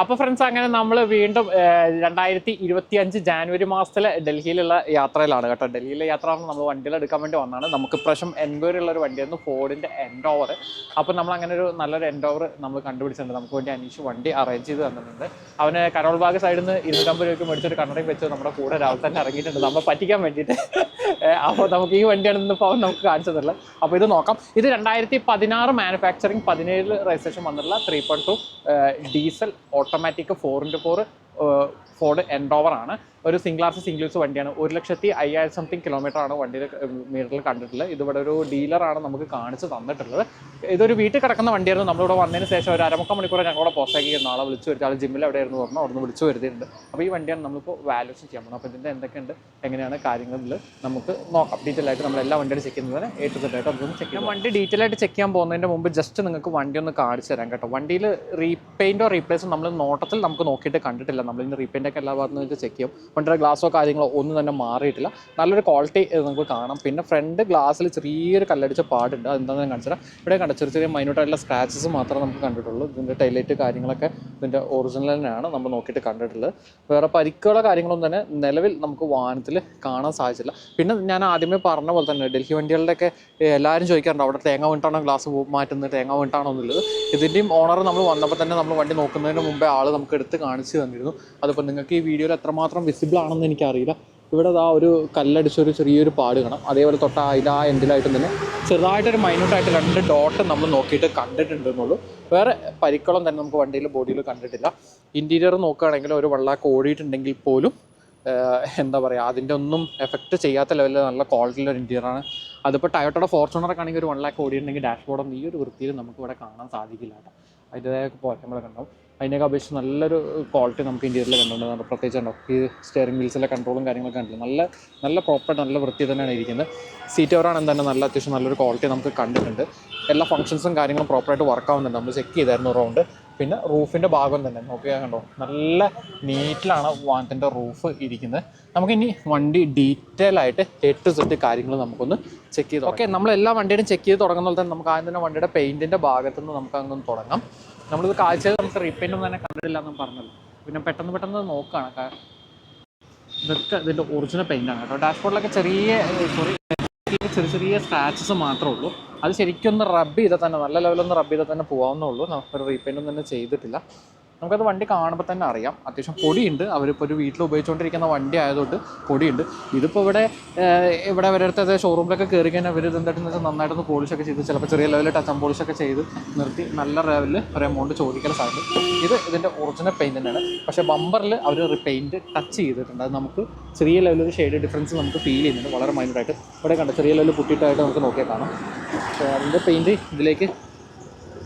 അപ്പോൾ ഫ്രണ്ട്സ് അങ്ങനെ നമ്മൾ വീണ്ടും 2025 ജാനുവരി മാസത്തിലെ ഡൽഹിയിലുള്ള യാത്രയിലാണ് കേട്ടോ. ഡൽഹിയിലെ യാത്ര നമ്മൾ വണ്ടികൾ എടുക്കാൻ വേണ്ടി വന്നതാണ്. നമുക്ക് ഇപ്രാവശ്യം എൻക്വയറി ഉള്ള ഒരു വണ്ടിയായിരുന്നു, ഫോർഡിൻ്റെ എൻഡോവർ. അപ്പോൾ നമ്മൾ അങ്ങനെ ഒരു നല്ലൊരു എൻഡോവർ നമ്മൾ കണ്ടുപിടിച്ചിട്ടുണ്ട്. നമുക്ക് വേണ്ടി അനീഷ് വണ്ടി അറേഞ്ച് ചെയ്ത് തന്നിട്ടുണ്ട്. അവന് കരോൾ ബാഗ് സൈഡിൽ നിന്ന് 250 രൂപയ്ക്ക് മേടിച്ചൊരു കണ്ണടയും വെച്ച് നമ്മുടെ കൂടെ രാവിലെ തന്നെ ഇറങ്ങിയിട്ടുണ്ട് നമ്മളെ പറ്റിക്കാൻ വേണ്ടിയിട്ട്. അപ്പോൾ നമുക്ക് ഈ വണ്ടിയാണ് ഇന്ന് ഇപ്പോൾ നമുക്ക് കാണിച്ചതല്ല. അപ്പോൾ ഇത് നോക്കാം. ഇത് 2016 മാനുഫാക്ചറിങ്, 17 രജിസ്ട്രേഷൻ വന്നിട്ടുള്ള 3.2 diesel automatic 4x4 Ford Endeavour ആണ്. ഒരു സിംഗിൾ യൂസ് വണ്ടിയാണ്. 1,05,000 സംതിങ് കിലോമീറ്റർ ആണ് വണ്ടിയുടെ മീറ്ററിൽ കണ്ടിട്ടുള്ളത്. ഇതിവിടെ ഒരു ഡീലറാണ് നമുക്ക് കാണിച്ച് തന്നിട്ടുള്ളത്. ഇതൊരു വീട്ടിൽ കിടക്കുന്ന വണ്ടിയായിരുന്നു. നമ്മളിവിടെ വന്നതിന് ശേഷം ഒരു 1/4 മണിക്കൂർ ഞങ്ങളോട് പോസ്റ്റാക്കി നാളെ വിളിച്ചു വരുത്തി. ആൾ ജിമ്മിൽ എവിടെയായിരുന്നു പറഞ്ഞു, അവിടെ നിന്ന് വിളിച്ചു വരുത്തിയിട്ടുണ്ട്. അപ്പോൾ ഈ വണ്ടിയാണ് നമ്മളിപ്പോൾ വാല്യൂഷൻ ചെയ്യാൻ പോകുന്നത്. അപ്പോൾ ഇതിൻ്റെ എന്തൊക്കെയുണ്ട്, എങ്ങനെയാണ് കാര്യങ്ങളിൽ നമുക്ക് നോക്കാം. ഡീറ്റെയിൽ ആയിട്ട് നമ്മൾ എല്ലാ വണ്ടിയും ചെക്ക് ചെയ്യുന്നതിന് A to Z ആയിട്ട് നമുക്കൊന്ന് ചെക്ക് ചെയ്യാം. വണ്ടി ഡീറ്റെയിൽ ആയിട്ട് ചെക്ക് ചെയ്യാൻ പോകുന്നതിൻ്റെ മുമ്പ് ജസ്റ്റ് നിങ്ങൾക്ക് വണ്ടി ഒന്ന് കാണിച്ചു തരാം കേട്ടോ. വണ്ടിയിൽ റീപെയിൻറ്റോ റീപ്ലേസോ നമ്മൾ നോട്ടത്തിൽ നമുക്ക് നോക്കിയിട്ട് കണ്ടിട്ടില്ല. നമ്മളിന്ന് റീപെയിൻ്റൊക്കെ എല്ലാ ഭാഗത്തും നിങ്ങൾക്ക് ചെക്ക് ചെയ്യും. വണ്ടിയുടെ ഗ്ലാസോ കാര്യങ്ങളോ ഒന്നും തന്നെ മാറിയിട്ടില്ല. നല്ലൊരു ക്വാളിറ്റി നമുക്ക് കാണാം. പിന്നെ ഫ്രണ്ട് ഗ്ലാസ്സിൽ ചെറിയൊരു കല്ലടിച്ച പാടുണ്ട്. അതെന്താണെന്ന് ഞാൻ കാണിച്ചു തരാം. ഇവിടെ കണ്ട ചെറിയ മൈന്യൂട്ടായിട്ടുള്ള സ്ക്രാച്ചസ് മാത്രമേ നമുക്ക് കണ്ടിട്ടുള്ളൂ. ഇതിൻ്റെ ടൈലൈറ്റ് കാര്യങ്ങളൊക്കെ ഇതിൻ്റെ ഒറിജിനൽ തന്നെയാണ് നമ്മൾ നോക്കിയിട്ട് കണ്ടിട്ടുള്ളത്. വേറെ പരിക്കുകളോ കാര്യങ്ങളൊന്നും തന്നെ നിലവിൽ നമുക്ക് വാഹനത്തിൽ കാണാൻ സാധിച്ചില്ല. പിന്നെ ഞാൻ ആദ്യമേ പറഞ്ഞ പോലെ തന്നെ ഡൽഹി വണ്ടികളുടെയൊക്കെ എല്ലാവരും ചോദിക്കാറുണ്ട് അവിടെ തേങ്ങ വീണിട്ടാണോ ഗ്ലാസ് മാറ്റുന്നത്, തേങ്ങ വീണിട്ടാണോ എന്നുള്ളത്. ഇതിൻ്റെയും ഓണർ നമ്മൾ വന്നപ്പോൾ തന്നെ നമ്മൾ വണ്ടി നോക്കുന്നതിന് മുമ്പേ ആൾ നമുക്ക് എടുത്ത് കാണിച്ചു തന്നിരുന്നു. അതിപ്പോൾ നിങ്ങൾക്ക് ഈ വീഡിയോയിൽ എത്രമാത്രം വിസിബിൾ ആണെന്ന് എനിക്കറിയില്ല. ഇവിടെ ഒരു കല്ലടിച്ചൊരു ചെറിയൊരു പാട് കാണാം. അതേപോലെ അതിൻ്റെ ആ എൻഡിലായിട്ടും തന്നെ ചെറുതായിട്ടൊരു മൈന്യൂട്ടായിട്ട് 2 ഡോട്ട് നമ്മൾ നോക്കിയിട്ട് കണ്ടിട്ടുണ്ടെന്നുള്ളൂ. വേറെ പരിക്കളം തന്നെ നമുക്ക് വണ്ടിയിൽ ബോഡിയിൽ കണ്ടിട്ടില്ല. ഇൻറ്റീരിയർ നോക്കുകയാണെങ്കിൽ ഒരു വെള്ളമൊക്കെ ഓടിയിട്ടുണ്ടെങ്കിൽ പോലും എന്താ പറയുക, അതിൻ്റെ ഒന്നും എഫക്റ്റ് ചെയ്യാത്ത ലെവലിൽ നല്ല ക്വാളിറ്റിയിലൊരു ഇൻറ്റീരിയറാണ്. അതിപ്പോൾ ടയോട്ടയുടെ ഫോർച്യൂണറൊക്കെ ആണെങ്കിൽ ഒരു 1 lakh ഓടിയിട്ടുണ്ടെങ്കിൽ ഡാഷ്ബോർഡൊന്നും ഈ ഒരു വൃത്തിയിൽ നമുക്ക് ഇവിടെ കാണാൻ സാധിക്കില്ല കേട്ടോ. അതിൻ്റെതായ പോറ്റങ്ങളൊക്കെ ഉണ്ടാവും. അതിനൊക്കെ അപേക്ഷിച്ച് നല്ലൊരു ക്വാളിറ്റി നമുക്ക് ഇൻറ്റീരിയറിൽ കണ്ടുകൊണ്ട് പ്രത്യേകിച്ച് ഉണ്ടാവും. ഈ സ്റ്റിയറിംഗ് വീൽസിലെ കൺട്രോളും കാര്യങ്ങളൊക്കെ കണ്ടില്ല. നല്ല പ്രോപ്പറായിട്ട് നല്ല വൃത്തി തന്നെയാണ് ഇരിക്കുന്നത്. സീറ്റ് കവറാണ് തന്നെ നല്ല അത്യാവശ്യം നല്ലൊരു ക്വാളിറ്റി നമുക്ക് കണ്ടിട്ടുണ്ട്. എല്ലാ ഫംഗ്ഷൻസും കാര്യങ്ങളും പ്രോപ്പറായിട്ട് വർക്ക് ആവുന്നുണ്ട്. നമ്മൾ ചെക്ക് ചെയ്തായിരുന്നു റൗണ്ട്. പിന്നെ റൂഫിൻ്റെ ഭാഗം തന്നെ നോക്കിയാൽ കണ്ടോ, നല്ല നീറ്റിലാണ് വാഹനത്തിൻ്റെ റൂഫ് ഇരിക്കുന്നത്. നമുക്കിനി വണ്ടി ഡീറ്റെയിൽ ആയിട്ട് A to Z കാര്യങ്ങൾ നമുക്കൊന്ന് ചെക്ക് ചെയ്ത് ഓക്കെ. നമ്മളെല്ലാ വണ്ടിയുടെയും ചെക്ക് ചെയ്ത് തുടങ്ങുന്ന പോലെ തന്നെ നമുക്ക് ആദ്യം തന്നെ വണ്ടിയുടെ പെയിൻറ്റിൻ്റെ ഭാഗത്തുനിന്ന് നമുക്ക് അങ്ങ് തുടങ്ങാം. നമ്മളിത് കാഴ്ചയിൽ നമുക്ക് റീപെയിൻ്റൊന്നും തന്നെ കണ്ടിട്ടില്ല എന്നും പറഞ്ഞല്ലോ. പിന്നെ പെട്ടെന്ന് നോക്കുകയാണ്. ഇതൊക്കെ ഇതിൻ്റെ ഒറിജിനൽ പെയിൻ്റാണ് കേട്ടോ. ഡാഷ്ബോർഡിലൊക്കെ ചെറിയ സ്ക്രാച്ചസ് മാത്രമേ ഉള്ളൂ. അത് ശരിക്കും ഒന്ന് റബ്ബ് ചെയ്താൽ തന്നെ നല്ല ലെവലൊന്ന് റബ്ബ് ചെയ്താൽ തന്നെ പോകാവുന്നേ ഉള്ളൂ. ഒരു റീപെയിൻ്റൊന്നും തന്നെ ചെയ്തിട്ടില്ല. നമുക്കത് വണ്ടി കാണുമ്പോൾ തന്നെ അറിയാം. അത്യാവശ്യം പൊടിയുണ്ട്. അവരിപ്പോൾ ഒരു വീട്ടിൽ ഉപയോഗിച്ചുകൊണ്ടിരിക്കുന്ന വണ്ടി ആയതുകൊണ്ട് പൊടിയുണ്ട്. ഇതിപ്പോൾ ഇവിടെ അവരടുത്ത് ഷോറൂമിലൊക്കെ കയറി കഴിഞ്ഞാൽ അവർ ഇതെന്തായിട്ടെന്ന് വെച്ചാൽ നന്നായിട്ടൊന്ന് പോളിഷൊക്കെ ചെയ്ത് ചിലപ്പോൾ ചെറിയ ലെവലിൽ ടച്ച് പോളിഷൊക്കെ ചെയ്ത് നിർത്തി നല്ല ലെവലിൽ ഒരു എമൗണ്ട് ചോദിക്കാൻ സാധിക്കും. ഇതിൻ്റെ ഒറിജിനൽ പെയിൻറ് തന്നെയാണ്. പക്ഷേ ബമ്പറിൽ അവർ പെയിൻറ്റ് ടച്ച് ചെയ്തിട്ടുണ്ട്. അത് നമുക്ക് ചെറിയ ലെവലൊരു ഷെയ്ഡ് ഡിഫറൻസ് നമുക്ക് ഫീൽ ചെയ്യുന്നുണ്ട്. വളരെ മൈനറായിട്ട് ഇവിടെ കണ്ട ചെറിയ ലെവലിൽ പൊട്ടിയിട്ടായിട്ട് നമുക്ക് നോക്കിയാൽ കാണാം. അതിൻ്റെ പെയിൻറ്റ് ഇതിലേക്ക്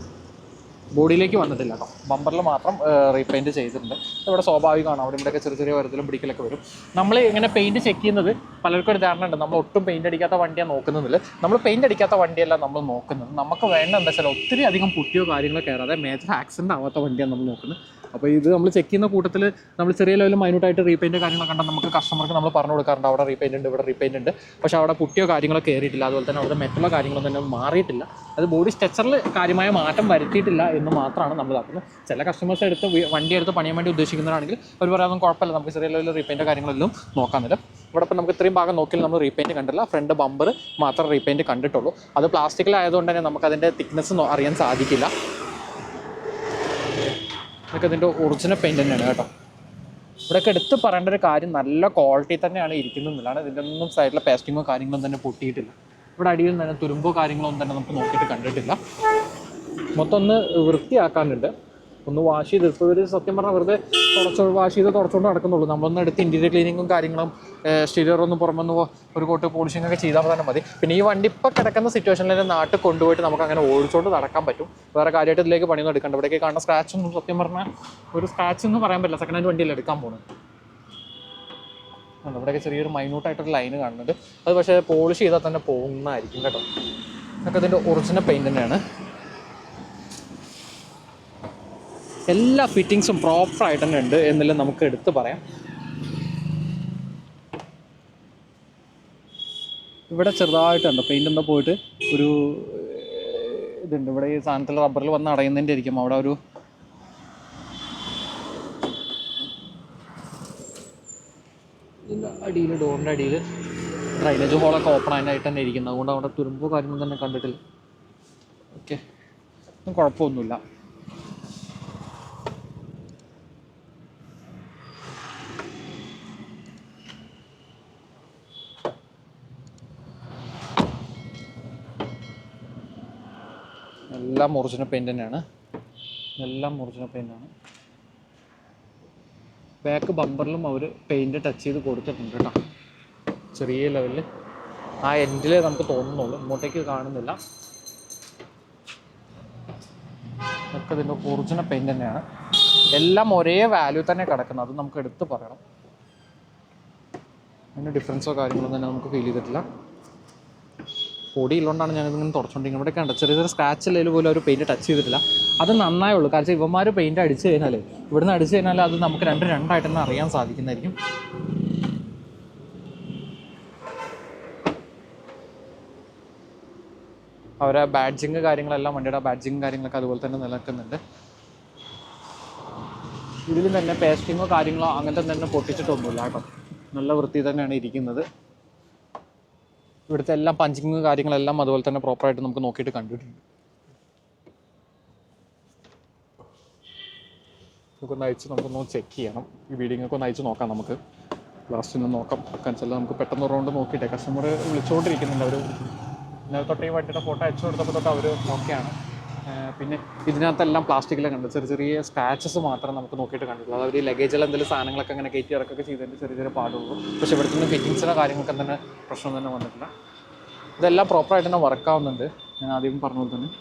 ബോഡിയിലേക്ക് വന്നിട്ടില്ല കേട്ടോ. ബമ്പറിൽ മാത്രം റീപെയിൻറ്റ് ചെയ്തിട്ടുണ്ട്. ഇവിടെ സ്വാഭാവികമാണ്. അവിടെ ഇവിടെയൊക്കെ ചെറിയ വരത്തിലും പിടിക്കലൊക്കെ വരും. നമ്മൾ ഇങ്ങനെ പെയിൻറ്റ് ചെക്ക് ചെയ്യുന്നത് പലർക്കും ഒരു ധാരണ ഉണ്ട്. നമ്മൾ ഒട്ടും പെയിൻറ്റ് അടിക്കാത്ത വണ്ടിയാണ് നോക്കുന്നതിൽ. നമ്മൾ പെയിൻറ്റ് അടിക്കാത്ത വണ്ടിയല്ല നമ്മൾ നോക്കുന്നത്. നമുക്ക് വേണ്ട എന്താ വെച്ചാൽ ഒത്തിരി അധികം പുട്ടിയോ കാര്യങ്ങളോ കയറാതെ മേജർ ആക്സിഡൻ്റ് ആവാത്ത വണ്ടിയാണ് നമ്മൾ നോക്കുന്നത്. അപ്പോൾ ഇത് നമ്മൾ ചെക്ക് ചെയ്യുന്ന കൂട്ടത്തിൽ നമ്മൾ ചെറിയ ലെവലിൽ മൈന്യൂട്ടായിട്ട് റീപെയിൻറ്റ് കാര്യങ്ങളൊക്കെ കണ്ടാൽ നമുക്ക് കസ്റ്റമർക്ക് നമ്മൾ പറഞ്ഞു കൊടുക്കാറുണ്ട് അവിടെ റീപെയിൻറ്റ് ഉണ്ട്, ഇവിടെ റീപെയിൻറ്റ് ഉണ്ട്. പക്ഷേ അവിടെ പുട്ടിയോ കാര്യങ്ങളോ കയറിയിട്ടില്ല. അതുപോലെ തന്നെ അവിടെ മെറ്റലോ കാര്യങ്ങളോ തന്നെ മാറിയിട്ടില്ല. അത് ബോഡി സ്ട്രക്ചറിൽ കാര്യമായ മാറ്റം വരുത്തിയിട്ടില്ല എന്ന് മാത്രമാണ് നമ്മൾ ഇതാക്കുന്നത്. ചില കസ്റ്റമേഴ്സ് വണ്ടി എടുത്ത് പണിയാൻ വേണ്ടി ഉദ്ദേശിക്കുന്നവരാണെങ്കിൽ അവർ പറയാതൊന്നും കുഴപ്പമില്ല, നമുക്ക് ചെറിയ ലെവലിൽ റീപെയിൻറ്റ് കാര്യങ്ങളെല്ലാം നോക്കാമെന്നില്ല. ഇവിടെ ഇപ്പോൾ നമുക്ക് ഇത്രയും ഭാഗം നോക്കിയാൽ നമ്മൾ റീപെയിൻറ്റ് കണ്ടില്ല. ഫ്രണ്ട് ബമ്പർ മാത്രം റീപെയിൻറ്റ് കണ്ടിട്ടുള്ളൂ. അത് പ്ലാസ്റ്റിക്കിലായതുകൊണ്ട് തന്നെ നമുക്കതിൻ്റെ തിക്നെസ് അറിയാൻ സാധിക്കില്ല. ഇതൊക്കെ ഇതിൻ്റെ ഒറിജിനൽ പെയിൻറ്റ് തന്നെയാണ് കേട്ടോ. ഇവിടെയൊക്കെ എടുത്ത് പറയേണ്ട ഒരു കാര്യം, നല്ല ക്വാളിറ്റി തന്നെയാണ് ഇരിക്കുന്നതെന്നുള്ളതാണ്. ഇതിൻ്റെ ഒന്നും സൈഡിലെ പേസ്റ്റിങ്ങോ കാര്യങ്ങളോ തന്നെ പൊട്ടിയിട്ടില്ല. ഇവിടെ അടിയിൽ തന്നെ തുരുമ്പോ കാര്യങ്ങളോ ഒന്നും തന്നെ നമുക്ക് നോക്കിയിട്ട് കണ്ടിട്ടില്ല. മൊത്തം ഒന്ന് വൃത്തിയാക്കാനുണ്ട്. ഒന്ന് വാഷ് ചെയ്ത് ഇപ്പോൾ ഒരു സത്യം പറഞ്ഞാൽ വെറുതെ വാഷ് ചെയ്ത് തുടച്ചുകൊണ്ട് നടക്കുന്നുള്ളൂ. നമ്മളൊന്ന് എടുത്ത് ഇൻറ്റീരിയർ ക്ലീനിങ്ങും കാര്യങ്ങളും സ്റ്റീരിയർ ഒന്ന് പുറമെന്ന് ഒരു കോട്ട് പോളിഷിംഗ് ഒക്കെ ചെയ്താൽ തന്നെ മതി. പിന്നെ ഈ വണ്ടി ഇപ്പോൾ കിടക്കുന്ന സിറ്റുവേഷനിൽ നാട്ടിൽ കൊണ്ടുപോയിട്ട് നമുക്ക് അങ്ങനെ ഓടിച്ചുകൊണ്ട് നടക്കാൻ പറ്റും. വേറെ കാര്യമായിട്ട് ഇതിലേക്ക് പണിയൊന്നും എടുക്കണ്ട. ഇവിടേക്ക് കാണുന്ന സ്ക്രാച്ചൊന്നും സത്യം പറഞ്ഞാൽ ഒരു സ്ക്രാച്ച് ഒന്നും പറയാൻ പറ്റില്ല. സെക്കൻഡ് ഹാൻഡ് വണ്ടിയിൽ എടുക്കാൻ പോകുന്നത്. ഇവിടെയൊക്കെ ചെറിയൊരു മൈന്യൂട്ടായിട്ടൊരു ലൈന് കാണുന്നുണ്ട്. അത് പക്ഷേ പോളിഷ് ചെയ്താൽ തന്നെ പോകുന്നതായിരിക്കും കേട്ടോ. ഇതൊക്കെ ഇതിൻ്റെ ഒറിജിനൽ പെയിൻറ്റ് തന്നെയാണ്. എല്ലാ ഫിറ്റിങ്സും പ്രോപ്പറായിട്ട് തന്നെ ഉണ്ട് എന്നെല്ലാം നമുക്ക് എടുത്ത് പറയാം. ഇവിടെ ചെറുതായിട്ടുണ്ട് പെയിൻ്റ് എന്താ പോയിട്ട് ഒരു ഇതുണ്ട്. ഇവിടെ ഈ സാധനത്തിൽ റബ്ബറിൽ വന്ന് അടയുന്നതിൻ്റെ ആയിരിക്കും അവിടെ ഒരു ഇതിൻ്റെ അടിയിൽ ഡോറിൻ്റെ അടിയിൽ ഡ്രൈനേജ് ഹോളൊക്കെ ഓപ്പൺ ആയിട്ട് തന്നെ ഇരിക്കുന്നത്, അതുകൊണ്ട് അവിടെ തുരുമ്പോ കാര്യങ്ങളും തന്നെ കണ്ടിട്ടില്ല. ഓക്കെ, കുഴപ്പമൊന്നുമില്ല. എല്ലാം ഒറിജിനൽ പെയിൻറ് തന്നെയാണ്, എല്ലാം ഒറിജിനൽ പെയിൻ്റാണ്. ബാക്ക് ബമ്പറിലും അവർ പെയിൻറ് ടച്ച് ചെയ്ത് കൊടുത്തിട്ടുണ്ട് കേട്ടോ, ചെറിയ ലെവലിൽ. ആ എൻഡിൽ നമുക്ക് തോന്നുന്നുള്ളൂ, ഇങ്ങോട്ടേക്ക് കാണുന്നില്ല. ഒക്കെ ഇതിൻ്റെ ഒറിജിനൽ പെയിൻറ് തന്നെയാണ്. എല്ലാം ഒരേ വാല്യൂ തന്നെ കിടക്കുന്നത്, അത് നമുക്ക് എടുത്ത് പറയണം. അതിന് ഡിഫറൻസോ കാര്യങ്ങളോ തന്നെ നമുക്ക് ഫീൽ ചെയ്തിട്ടില്ല. പൊടിയുള്ളതുകൊണ്ടാണ് ഞാനിതിങ്ങനെ തുടച്ചുകൊണ്ടിരിക്കുന്നത്. ഇവിടെ കണ്ട ചെറിയ ചെറിയ സ്ക്രാച്ച് അല്ലെങ്കിൽ പോലും ഒരു പെയിൻറ്റ് ടച്ച് ചെയ്തിട്ടില്ല. അത് നന്നായുള്ളൂ. കാരണം ഇവന്മാർ പെയിൻറ്റ് അടിച്ച് കഴിഞ്ഞാൽ, ഇവിടുന്ന് അടിച്ച് കഴിഞ്ഞാൽ അത് നമുക്ക് രണ്ടായിട്ട് തന്നെ അറിയാൻ സാധിക്കുന്നതായിരിക്കും. അവരെ ബാഡ്ജിങ് കാര്യങ്ങളെല്ലാം, വണ്ടിയുടെ ബാഡ്ജിങ് കാര്യങ്ങളൊക്കെ അതുപോലെ തന്നെ നിലനിൽക്കുന്നുണ്ട്. ഇതിൽ തന്നെ പേസ്റ്റിങ്ങോ കാര്യങ്ങളോ അങ്ങനത്തെ തന്നെ പൊട്ടിച്ചിട്ടൊന്നുമില്ല കേട്ടോ, നല്ല വൃത്തി തന്നെയാണ് ഇരിക്കുന്നത്. ഇവിടുത്തെ എല്ലാം പഞ്ചിങ് കാര്യങ്ങളെല്ലാം അതുപോലെ തന്നെ പ്രോപ്പറായിട്ട് നമുക്ക് നോക്കിയിട്ട് കണ്ടിട്ടുണ്ട്. നമുക്കൊന്ന് ചെക്ക് ചെയ്യണം. ഈ വീഡിയോക്ക് ഒന്ന് അയച്ച് നോക്കാം, നമുക്ക് ലാസ്റ്റ് ഒന്ന് നോക്കാം. കാരണം നമുക്ക് പെട്ടെന്ന് റൗണ്ട് നോക്കിയിട്ടേ, കസ്റ്റമർ വിളിച്ചുകൊണ്ടിരിക്കുന്നുണ്ട്. അവർ ഇന്നലെ തൊട്ട് ഈ വണ്ടിയുടെ ഫോട്ടോ അയച്ചു കൊടുത്തപ്പോൾ തൊട്ട് അവർ ഓക്കെയാണ്. പിന്നെ ഇതിനകത്തെല്ലാം പ്ലാസ്റ്റിക്കിലെ കണ്ട് ചെറിയ ചെറിയ സ്ക്രാച്ചസ് മാത്രം നമുക്ക് നോക്കിയിട്ട് കണ്ടിട്ടുള്ളൂ. അവർ ലഗേജിൽ എന്തെങ്കിലും സാധനങ്ങളൊക്കെ അങ്ങനെ കയറ്റി ഇറക്കൊക്കെ ചെയ്തതിൻ്റെ ചെറിയ ചെറിയ പാടുള്ളൂ. പക്ഷേ ഇവിടുത്തെ നിന്ന് ഫിറ്റിങ്സിൻ്റെ കാര്യങ്ങൾക്ക് തന്നെ പ്രശ്നം തന്നെ വന്നിട്ടില്ല. ഇതെല്ലാം പ്രോപ്പറായിട്ട് തന്നെ വർക്കാവുന്നുണ്ട്, ഞാൻ ആദ്യം പറഞ്ഞ പോലെ തന്നെ.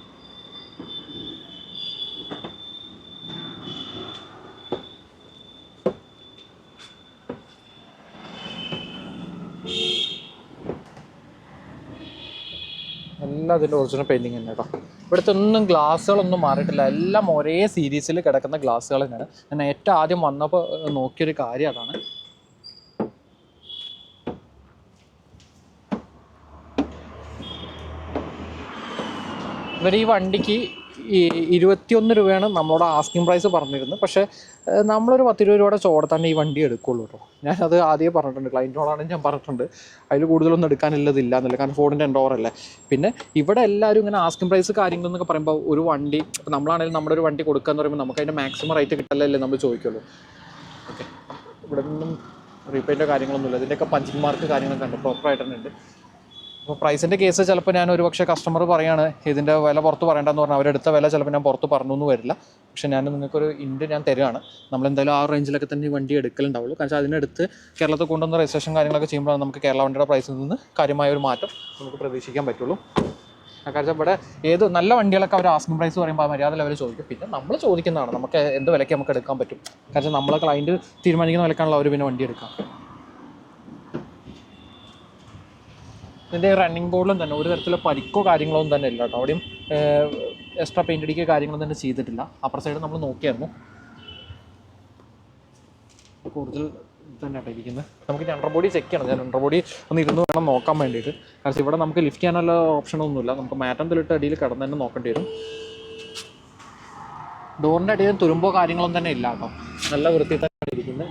എല്ലാം അതിൻ്റെ ഒറിജിനൽ പെയിൻറ്റിങ് തന്നെ കേട്ടോ. ഇവിടുത്തെ ഒന്നും ഗ്ലാസ്സുകളൊന്നും മാറിയിട്ടില്ല, എല്ലാം ഒരേ സീരീസിൽ കിടക്കുന്ന ഗ്ലാസ്സുകൾ തന്നെയാണ്. ഞാൻ ഏറ്റവും ആദ്യം വന്നപ്പോൾ നോക്കിയൊരു കാര്യം അതാണ്. ഇവർ ഈ വണ്ടിക്ക് 21 രൂപയാണ് നമ്മളോട് ആസ്കിങ് പ്രൈസ് പറഞ്ഞിരുന്നത്. പക്ഷേ നമ്മളൊരു 10-20 രൂപയുടെ ചോടെ തന്നെ ഈ വണ്ടി എടുക്കുള്ളൂ കേട്ടോ. ഞാനത് ആദ്യമേ പറഞ്ഞിട്ടുണ്ട്, ക്ലൈൻറ്റിനോടാണെങ്കിൽ ഞാൻ പറഞ്ഞിട്ടുണ്ട് അതിൽ കൂടുതലൊന്നും എടുക്കാനുള്ളതില്ല എന്നല്ല, കാരണം ഫോർഡിൻ്റെ എൻഡോവറല്ലേ. പിന്നെ ഇവിടെ എല്ലാവരും ഇങ്ങനെ ആസ്കിങ് പ്രൈസ് കാര്യങ്ങളെന്നൊക്കെ പറയുമ്പോൾ ഒരു വണ്ടി ഇപ്പോൾ നമ്മളാണെങ്കിലും നമ്മുടെ ഒരു വണ്ടി കൊടുക്കുക എന്ന് പറയുമ്പോൾ നമുക്ക് അതിൻ്റെ മാക്സിമം റേറ്റ് കിട്ടല്ലേ നമ്മൾ ചോദിക്കുള്ളൂ. ഓക്കെ, ഇവിടെ നിന്നും റീപെയിൻറ്റോ കാര്യങ്ങളൊന്നുമില്ല. ഇതിൻ്റെയൊക്കെ പഞ്ചിങ് മാർക്ക് കാര്യങ്ങളൊക്കെ ഉണ്ട്, പ്രോപ്പറായിട്ട് തന്നെ ഉണ്ട്. അപ്പോൾ പ്രൈസിൻ്റെ കേസ് ചിലപ്പോൾ ഞാൻ ഒരു പക്ഷേ കസ്റ്റമർ പറയാണ് ഇതിൻ്റെ വില പുറത്ത് പറയേണ്ടതെന്ന് പറഞ്ഞാൽ അവരെടുത്ത വില ചിലപ്പോൾ ഞാൻ പുറത്ത് പറഞ്ഞു എന്ന് വരില്ല. പക്ഷേ ഞാൻ നിങ്ങൾക്കൊരു ഇൻഡ് ഞാൻ തരുകയാണ്. നമ്മളെന്തായാലും ആ റേഞ്ചിലൊക്കെ തന്നെ ഈ വണ്ടി എടുക്കലുണ്ടാവുള്ളൂ. കാരണം അതിനടുത്ത് കേരളത്തിൽ കൊണ്ടുവന്ന രജിസ്ട്രേഷൻ കാര്യങ്ങളൊക്കെ ചെയ്യുമ്പോഴാണ് നമുക്ക് കേരള വണ്ടിയുടെ പ്രൈസിൽ നിന്ന് കാര്യമായ ഒരു മാറ്റം നമുക്ക് പ്രതീക്ഷിക്കാൻ പറ്റുള്ളൂ. കാരണം ഇവിടെ ഏത് നല്ല വണ്ടികളൊക്കെ അവർ ആസ്കിങ് പ്രൈസ് പറയുമ്പോൾ ആ മര്യാദ ലെവൽ ചോദിക്കും. പിന്നെ നമ്മൾ ചോദിക്കുന്നതാണ് നമുക്ക് എന്ത് വിലയ്ക്ക് നമുക്ക് എടുക്കാൻ പറ്റും. കാരണം നമ്മളെ ക്ലൈൻറ്റ് തീരുമാനിക്കുന്ന വിലക്കാണല്ലോ അവർ പിന്നെ വണ്ടി എടുക്കാം. ഇതിൻ്റെ റണ്ണിങ് ബോർഡിലും തന്നെ ഒരു തരത്തിലുള്ള പരിക്കോ കാര്യങ്ങളൊന്നും തന്നെ ഇല്ല കേട്ടോ. അവിടെയും എക്സ്ട്രാ പെയിൻ്റ് അടിക്കുക കാര്യങ്ങളൊന്നും തന്നെ ചെയ്തിട്ടില്ല. അപ്പുറ സൈഡ് നമ്മൾ നോക്കിയായിരുന്നു, കൂടുതൽ തന്നെ ആട്ടോ ഇരിക്കുന്നത്. നമുക്ക് അണ്ടർ ബോഡി ചെക്ക് ചെയ്യണം. ഞാൻ അണ്ടർ ബോഡി ഒന്ന് ഇരുന്ന് വേണം നോക്കാൻ വേണ്ടിയിട്ട്. കാരണം ഇവിടെ നമുക്ക് ലിഫ്റ്റ് ചെയ്യാനുള്ള ഓപ്ഷനൊന്നുമില്ല, നമുക്ക് മാറ്റത്തിലിട്ട് അടിയിൽ കിടന്ന് തന്നെ നോക്കേണ്ടി വരും. ഡോറിൻ്റെ അടിയിൽ തുരുമ്പോ കാര്യങ്ങളൊന്നും തന്നെ ഇല്ല കേട്ടോ, നല്ല വൃത്തി തന്നെ ഇരിക്കുന്നത്.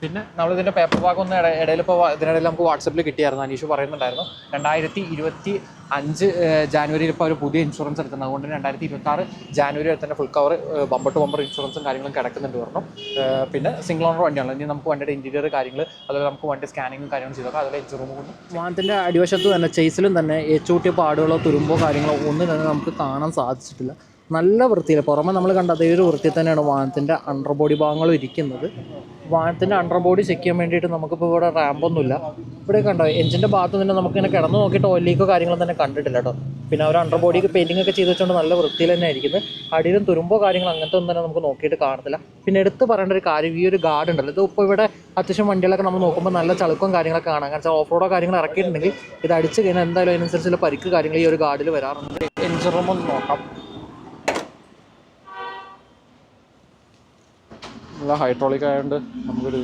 പിന്നെ നമ്മളിതിൻ്റെ പേപ്പർ ഭാഗം ഒന്ന് ഇടയിൽ ഇപ്പോൾ ഇതിനിടയിൽ നമുക്ക് വാട്സപ്പിൽ കിട്ടിയായിരുന്നു. അനീഷ് പറയുന്നുണ്ടായിരുന്നു 2025 ജാനുവരിയിൽ ഇപ്പോൾ ഒരു പുതിയ ഇൻഷുറൻസ് എടുക്കുന്നത്. അതുകൊണ്ട് 2026 ജാനുവരി തന്നെ full cover bumper to bumper ഇൻഷുറൻസും കാര്യങ്ങളും കിടക്കുന്നുണ്ട് പറഞ്ഞു. പിന്നെ സിംഗിൾ ഓണർ വണ്ടിയാണ്. ഇനി നമുക്ക് വണ്ടിയുടെ ഇൻറ്റീരിയർ കാര്യങ്ങൾ, അതുപോലെ നമുക്ക് വണ്ടി സ്കാനിങ്ങും കാര്യങ്ങളും ചെയ്തൊക്കെ അതുപോലെ ഇൻഷുറൻസ് കൊണ്ട് വാഹനത്തിൻ്റെ അടിവശത്ത് തന്നെ ചേസിലും തന്നെ ഏച്ചൂട്ടിയ പാടുകളോ തുരുമ്പോ കാര്യങ്ങളോ ഒന്നും തന്നെ നമുക്ക് കാണാൻ സാധിച്ചിട്ടില്ല. നല്ല വൃത്തിയിൽ പുറമെ നമ്മൾ കണ്ട അതേ ഒരു വൃത്തി തന്നെയാണ് വാഹനത്തിൻ്റെ അണ്ടർ ബോഡി ഭാഗങ്ങളും ഇരിക്കുന്നത്. വാഹനത്തിൻ്റെ അണ്ടർ ബോഡി ചെക്ക് ചെയ്യാൻ വേണ്ടിയിട്ട് നമുക്കിപ്പോൾ ഇവിടെ റാമ്പൊന്നുമില്ല. ഇവിടെ കണ്ടോ എഞ്ചിൻ്റെ ഭാഗത്ത് തന്നെ നമുക്കിങ്ങനെ കിടന്ന് നോക്കിയിട്ട് ഓയിൽ ലീക്കോ കാര്യങ്ങളും തന്നെ കണ്ടിട്ടില്ല കേട്ടോ. പിന്നെ അവർ അണ്ടർ ബോഡിക്ക് പെയിൻറ്റിംഗ് ഒക്കെ ചെയ്ത് വെച്ചുകൊണ്ട് നല്ല വൃത്തിയിൽ തന്നെ ആയിരിക്കുന്നത്. അടിയിലും തുരുമ്പോ കാര്യങ്ങൾ അങ്ങനത്തെ ഒന്നും തന്നെ നമുക്ക് നോക്കിയിട്ട് കാണത്തില്ല. പിന്നെ എടുത്ത് പറയേണ്ട ഒരു കാര്യം, ഈ ഒരു ഗാർഡ് ഉണ്ടല്ലോ, ഇത് ഇപ്പോൾ ഇവിടെ അത്യാവശ്യം വണ്ടികളൊക്കെ നമ്മൾ നോക്കുമ്പോൾ നല്ല ചളുക്കും കാര്യങ്ങളൊക്കെ കാണാം. കാരണം ഓഫ് റോഡോ കാര്യങ്ങൾ ഇറക്കിയിട്ടുണ്ടെങ്കിൽ ഇത് അടിച്ച് കഴിഞ്ഞാൽ എന്തായാലും അതിനനുസരിച്ചുള്ള പരിക്ക് കാര്യങ്ങൾ ഈ ഒരു ഗാർഡിൽ വരാറുണ്ട്. എഞ്ചിൻ റൂം ഒന്ന് നോക്കാം. നല്ല ഹൈഡ്രോളിക് ആയതുകൊണ്ട് നമുക്കൊരു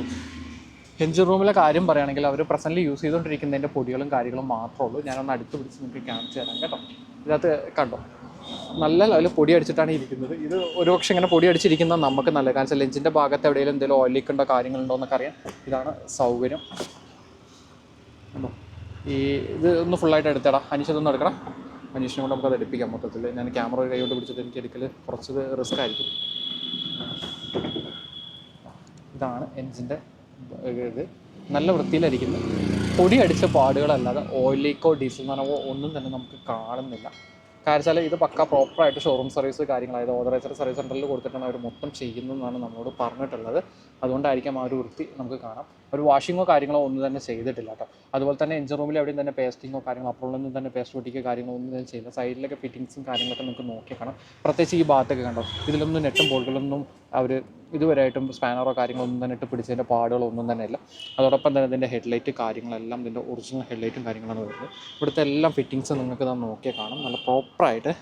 എഞ്ചിൻ റൂമിലെ കാര്യം പറയുകയാണെങ്കിൽ അവർ പ്രസൻ്റ്ലി യൂസ് ചെയ്തുകൊണ്ടിരിക്കുന്നതിൻ്റെ പൊടികളും കാര്യങ്ങളും മാത്രമേ ഉള്ളൂ. ഞാനൊന്ന് അടുത്ത് പിടിച്ച് നിങ്ങൾക്ക് കാണിച്ചു തരാം കേട്ടോ. ഇതിനകത്ത് കണ്ടോ നല്ല ലെവലിൽ പൊടി അടിച്ചിട്ടാണ് ഇരിക്കുന്നത്. ഇത് ഒരുപക്ഷെ ഇങ്ങനെ പൊടി അടിച്ചിരിക്കുന്നത് നമുക്ക് നല്ല, കാരണം ലെഞ്ചിൻ്റെ ഭാഗത്ത് എവിടെയെങ്കിലും എന്തെങ്കിലും ഓയിൽ ലീക്ക് ഉണ്ടോ കാര്യങ്ങളുണ്ടോ എന്നൊക്കെ അറിയാം. ഇതാണ് സൗകര്യം. ഈ ഇത് ഒന്ന് ഫുള്ളായിട്ട് എടുത്തടാ, അനീഷതൊന്നും എടുക്കണം. അനീഷിനെ കൊണ്ട് നമുക്കത് എടുപ്പിക്കാം മൊത്തത്തിൽ. ഞാൻ ക്യാമറ ഒരു കൈകൊണ്ട് പിടിച്ചിട്ട് എനിക്ക് എടുക്കൽ കുറച്ച് റിസ്ക് ആയിരിക്കും. ഇതാണ് എൻജിൻ്റെ ഇത്. നല്ല വൃത്തിയിലായിരിക്കുന്നത്. പൊടി അടിച്ച പാടുകളല്ലാതെ ഓയിൽ ലീക്കോ ഡീസൽ നനവോ ഒന്നും തന്നെ നമുക്ക് കാണുന്നില്ല. കാരണം വെച്ചാൽ ഇത് പക്ക പ്രോപ്പറായിട്ട് ഷോറൂം സർവീസ് കാര്യങ്ങളായത് ഓതറൈസ്ഡ് സർവീസ് സെൻ്ററിൽ കൊടുത്തിട്ടാണ് അവർ മൊത്തം ചെയ്യുന്നതെന്നാണ് നമ്മളോട് പറഞ്ഞിട്ടുള്ളത്. അതുകൊണ്ടായിരിക്കാം ആ ഒരു വൃത്തി നമുക്ക് കാണാം. ഒരു വാഷിങ്ങോ കാര്യങ്ങളോ ഒന്നും തന്നെ ചെയ്തിട്ടില്ല കേട്ടോ. അതുപോലെ തന്നെ എഞ്ചിൻ റൂമിൽ എവിടെയും തന്നെ പേസ്റ്റിങ്ങോ കാര്യങ്ങളോ അപ്പോഴൊന്നും തന്നെ പേസ്റ്റ് ഒട്ടിക്കോ കാര്യങ്ങളോ ഒന്നും തന്നെ ചെയ്യില്ല. സൈഡിലൊക്കെ ഫിറ്റിങ്സും കാര്യങ്ങളൊക്കെ നമുക്ക് നോക്കി കാണാം. പ്രത്യേകിച്ച് ഈ ഭാഗത്തൊക്കെ കണ്ടോ, ഇതിലൊന്നും നെട്ടും ബോൾട്ടുകളൊന്നും അവർ ഇതുവരെയായിട്ടും സ്പാനറോ കാര്യങ്ങളൊന്നും തന്നെ ഇട്ട് പിടിച്ചതിൻ്റെ പാടുകളൊന്നും തന്നെ ഇല്ല. അതോടൊപ്പം തന്നെ ഇതിൻ്റെ ഹെഡ്ലൈറ്റ് കാര്യങ്ങളെല്ലാം ഇതിൻ്റെ ഒറിജിനൽ ഹെഡ്ലൈറ്റും കാര്യങ്ങളാണ് വരുന്നത്. ഇവിടുത്തെ എല്ലാം ഫിറ്റിങ്സ് നിങ്ങൾക്ക് നാം നോക്കിയാൽ കാണാം, നല്ല പ്രോപ്പറായിട്ട്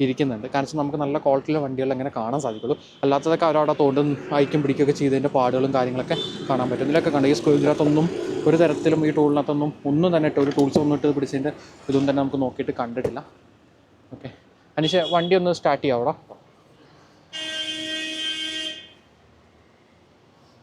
ഇരിക്കുന്നുണ്ട്. കാരണം നമുക്ക് നല്ല ക്വാളിറ്റിയിലെ വണ്ടികൾ എങ്ങനെ കാണാൻ സാധിക്കുള്ളൂ. അല്ലാത്തതൊക്കെ അവരവിടെ തോണ്ടും അയക്കും പിടിക്കുകയൊക്കെ ചെയ്തതിൻ്റെ പാടുകളും കാര്യങ്ങളൊക്കെ കാണാൻ പറ്റും. ഇതിലൊക്കെ കണ്ട് ഈ സ്ക്രൂവിനകത്തൊന്നും ഒരു തരത്തിലും ഈ ടൂളിനകത്തൊന്നും ഒന്നും തന്നെ ഇട്ട് ഒരു ടൂൾസ് ഒന്നും ഇട്ട് പിടിച്ചതിൻ്റെ ഇതൊന്നും തന്നെ നമുക്ക് നോക്കിയിട്ട് കണ്ടിട്ടില്ല. ഓക്കെ അനീഷ, വണ്ടി ഒന്ന് സ്റ്റാർട്ട് ചെയ്യാം അവിടെ.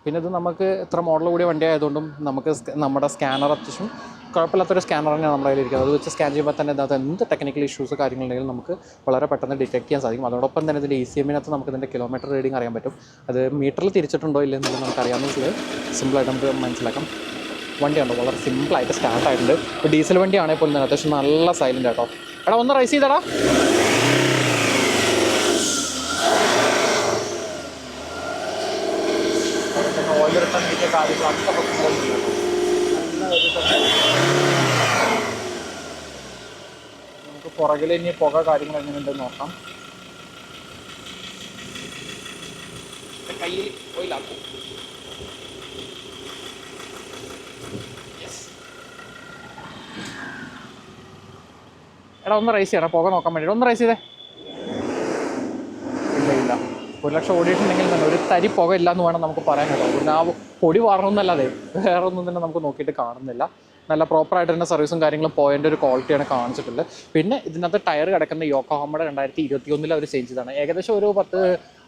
പിന്നെ ഇത് നമുക്ക് ഇത്ര മോഡൽ കൂടിയ വണ്ടി ആയതുകൊണ്ടും നമുക്ക് നമ്മുടെ സ്കാനർ അത്യാവശ്യം കുഴപ്പമില്ലാത്തൊരു സ്കാനർ തന്നെയാണ് നമ്മുടെ കയ്യിലിരിക്കുന്നത്. അത് വെച്ച് സ്കാൻ ചെയ്യുമ്പോൾ തന്നെ ഇതിനകത്ത് എന്ത് ടെക്നിക്കൽ ഇഷ്യൂസ് കാര്യങ്ങളുണ്ടെങ്കിലും നമുക്ക് വളരെ പെട്ടെന്ന് ഡിറ്റക്ട് ചെയ്യാൻ സാധിക്കും. അതോടൊപ്പം തന്നെ ഇതിൻ്റെ ECMനകത്ത് നമുക്ക് ഇതിൻ്റെ കിലോമീറ്റർ റീഡിങ് അറിയാൻ പറ്റും. അത് മീറ്ററിൽ തിരിച്ചിട്ടുണ്ടോ ഇല്ലെന്നുള്ളത് നമുക്ക് അറിയാമെങ്കിൽ സിമ്പിളായിട്ട് നമുക്ക് മനസ്സിലാക്കാം. വണ്ടിയുണ്ടോ വളരെ സിമ്പിളായിട്ട് സ്റ്റാർട്ടായിട്ടുണ്ട്. ഇപ്പോൾ ഡീസൽ വണ്ടിയാണെങ്കിൽ പോലും അത്യാവശ്യം നല്ല സൈലൻ്റ് ആട്ടോ. എടാ ഒന്ന് റൈസ് ചെയ്തടാ. ഓയിലിറക്കാൻ കിട്ടിയ കാര്യങ്ങൾ അടുത്ത നമുക്ക് പുറകിൽ ഇനി പുക കാര്യങ്ങൾ എങ്ങനെയുണ്ടെന്ന് നോക്കാം. കയ്യിൽ ഓയിലാക്കും. എടാ ഒന്ന് റൈസ് ചെയ്യണം, പുക നോക്കാൻ വേണ്ടിയിട്ട് ഒന്ന് റൈസ് ചെയ്തേ. ഇല്ല 1,00,000 ഓടിയിട്ടുണ്ടെങ്കിൽ തന്നെ ഒരു തരി പുക ഇല്ല എന്ന് വേണം നമുക്ക് പറയാൻ കേട്ടോ. പിന്നെ ആ പൊടി വാറണമെന്നല്ലാതെ വേറെ ഒന്നും തന്നെ നമുക്ക് നോക്കിയിട്ട് കാണുന്നില്ല. നല്ല പ്രോപ്പറായിട്ട് തന്നെ സർവീസും കാര്യങ്ങളും പോയതിൻ്റെ ഒരു ക്വാളിറ്റിയാണ് കാണിച്ചിട്ടുള്ളത്. പിന്നെ ഇതിനകത്ത് ടയർ കിടക്കുന്ന യോക്കോഹാമയുടെ 2021 അവർ ചേഞ്ച് ചെയ്തതാണ്. ഏകദേശം ഒരു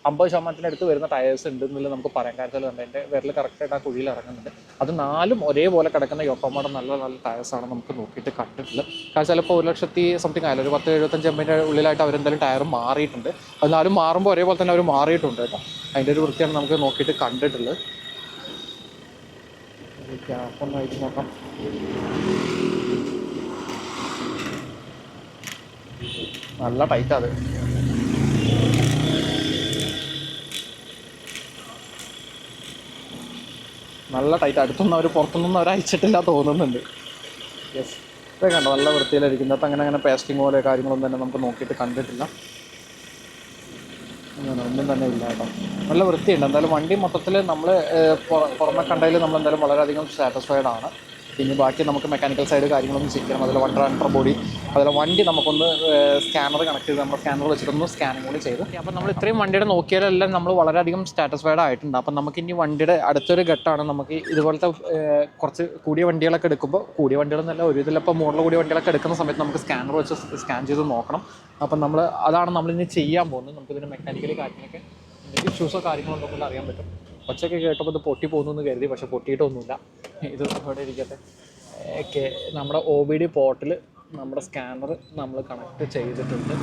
50% വരുന്ന ടയേഴ്സ് ഉണ്ട് എന്നുള്ളത് നമുക്ക് പറയാൻ. കാരണം എൻ്റെ വിരൽ കറക്റ്റായിട്ട് ആ കുഴിയിൽ ഇറങ്ങുന്നുണ്ട്. അത് 4 ഒരേപോലെ കിടക്കുന്ന യോക്കോഹാമയുടെ നല്ല നല്ല ടയേഴ്സാണ് നമുക്ക് നോക്കിയിട്ട് കണ്ടിട്ടുള്ളത്. കാരണം ചിലപ്പോൾ 1,00,000 സംതിങ് ആയാലും ഒരു 10-75 എമ്മിൻ്റെ ഉള്ളിലായിട്ട് അവരെന്തായാലും ടയർ മാറിയിട്ടുണ്ട്. എന്നാലും മാറുമ്പോൾ ഒരേപോലെ തന്നെ അവർ മാറിയിട്ടുണ്ട് കേട്ടോ. അതിൻ്റെ ഒരു വൃത്തിയാണ് നമുക്ക് നോക്കിയിട്ട് കണ്ടിട്ടുള്ളത്. ക്യാപ്പൊന്ന് അയച്ചു നോക്കാം. നല്ല ടൈറ്റ് അത്. നല്ല ടൈറ്റ്. അടുത്തൊന്നും അവർ പുറത്തുനിന്നും അവർ അയച്ചിട്ടില്ല തോന്നുന്നുണ്ട്. യെസ്, ഇതൊക്കെ കണ്ടോ നല്ല വൃത്തിയിലായിരിക്കുന്നത്. അങ്ങനെ പേസ്റ്റിംഗ് പോലെ കാര്യങ്ങളൊന്നും തന്നെ നമുക്ക് നോക്കിയിട്ട് കണ്ടിട്ടില്ല. അങ്ങനെ ഒന്നും തന്നെ ഇല്ല കേട്ടോ. നല്ല വൃത്തിയുണ്ട്. എന്തായാലും വണ്ടി മൊത്തത്തിൽ നമ്മൾ പുറമെ കണ്ടതിൽ നമ്മളെന്തായാലും വളരെയധികം സാറ്റിസ്ഫൈഡ് ആണ്. പിന്നെ ബാക്കി നമുക്ക് മെക്കാനിക്കൽ സൈഡ് കാര്യങ്ങളൊന്നും ചെക്ക് ചെയ്യണം. അതിൽ വണ്ടർ ബോഡി, അതിൽ വണ്ടി നമുക്കൊന്ന് സ്കാനർ കണക്ട് ചെയ്ത് നമ്മുടെ സ്കാനർ വെച്ചിട്ടൊന്ന് സ്കാനിങ് കൂടി ചെയ്തു. അപ്പോൾ നമ്മൾ ഇത്രയും വണ്ടിയുടെ നോക്കിയാലെല്ലാം നമ്മൾ വളരെയധികം സാറ്റിസ്ഫൈഡ് ആയിട്ടുണ്ട്. അപ്പം നമുക്ക് ഇനി വണ്ടിയുടെ അടുത്തൊരു ഘട്ടമാണ് നമുക്ക് ഇതുപോലത്തെ കുറച്ച് കൂടിയ വണ്ടികളൊക്കെ എടുക്കുമ്പോൾ, കൂടിയ വണ്ടികളെന്നല്ല ഒരു ഇതിലിപ്പോൾ മോഡൽ കൂടിയ വണ്ടികളൊക്കെ എടുക്കുന്ന സമയത്ത് നമുക്ക് സ്കാനർ വെച്ച് സ്കാൻ ചെയ്ത് നോക്കണം. അപ്പം അതാണ് നമ്മളിനി ചെയ്യാൻ പോകുന്നത്. നമുക്കിതിൻ്റെ മെക്കാനിക്കലി കാര്യങ്ങളൊക്കെ എന്തെങ്കിലും ഇഷ്യൂസോ കാര്യങ്ങളോ ഉണ്ടെങ്കിൽ അറിയാൻ പറ്റും. ഒച്ചയൊക്കെ കേട്ടപ്പോൾ ഇത് പൊട്ടി പോകുന്നു എന്ന് കരുതി, പക്ഷേ പൊട്ടിയിട്ടൊന്നുമില്ല. ഇത് ഇവിടെ ഇരിക്കട്ടെ. നമ്മുടെ OBD പോർട്ടിൽ നമ്മുടെ സ്കാനർ നമ്മൾ കണക്ട് ചെയ്തിട്ടുണ്ട്.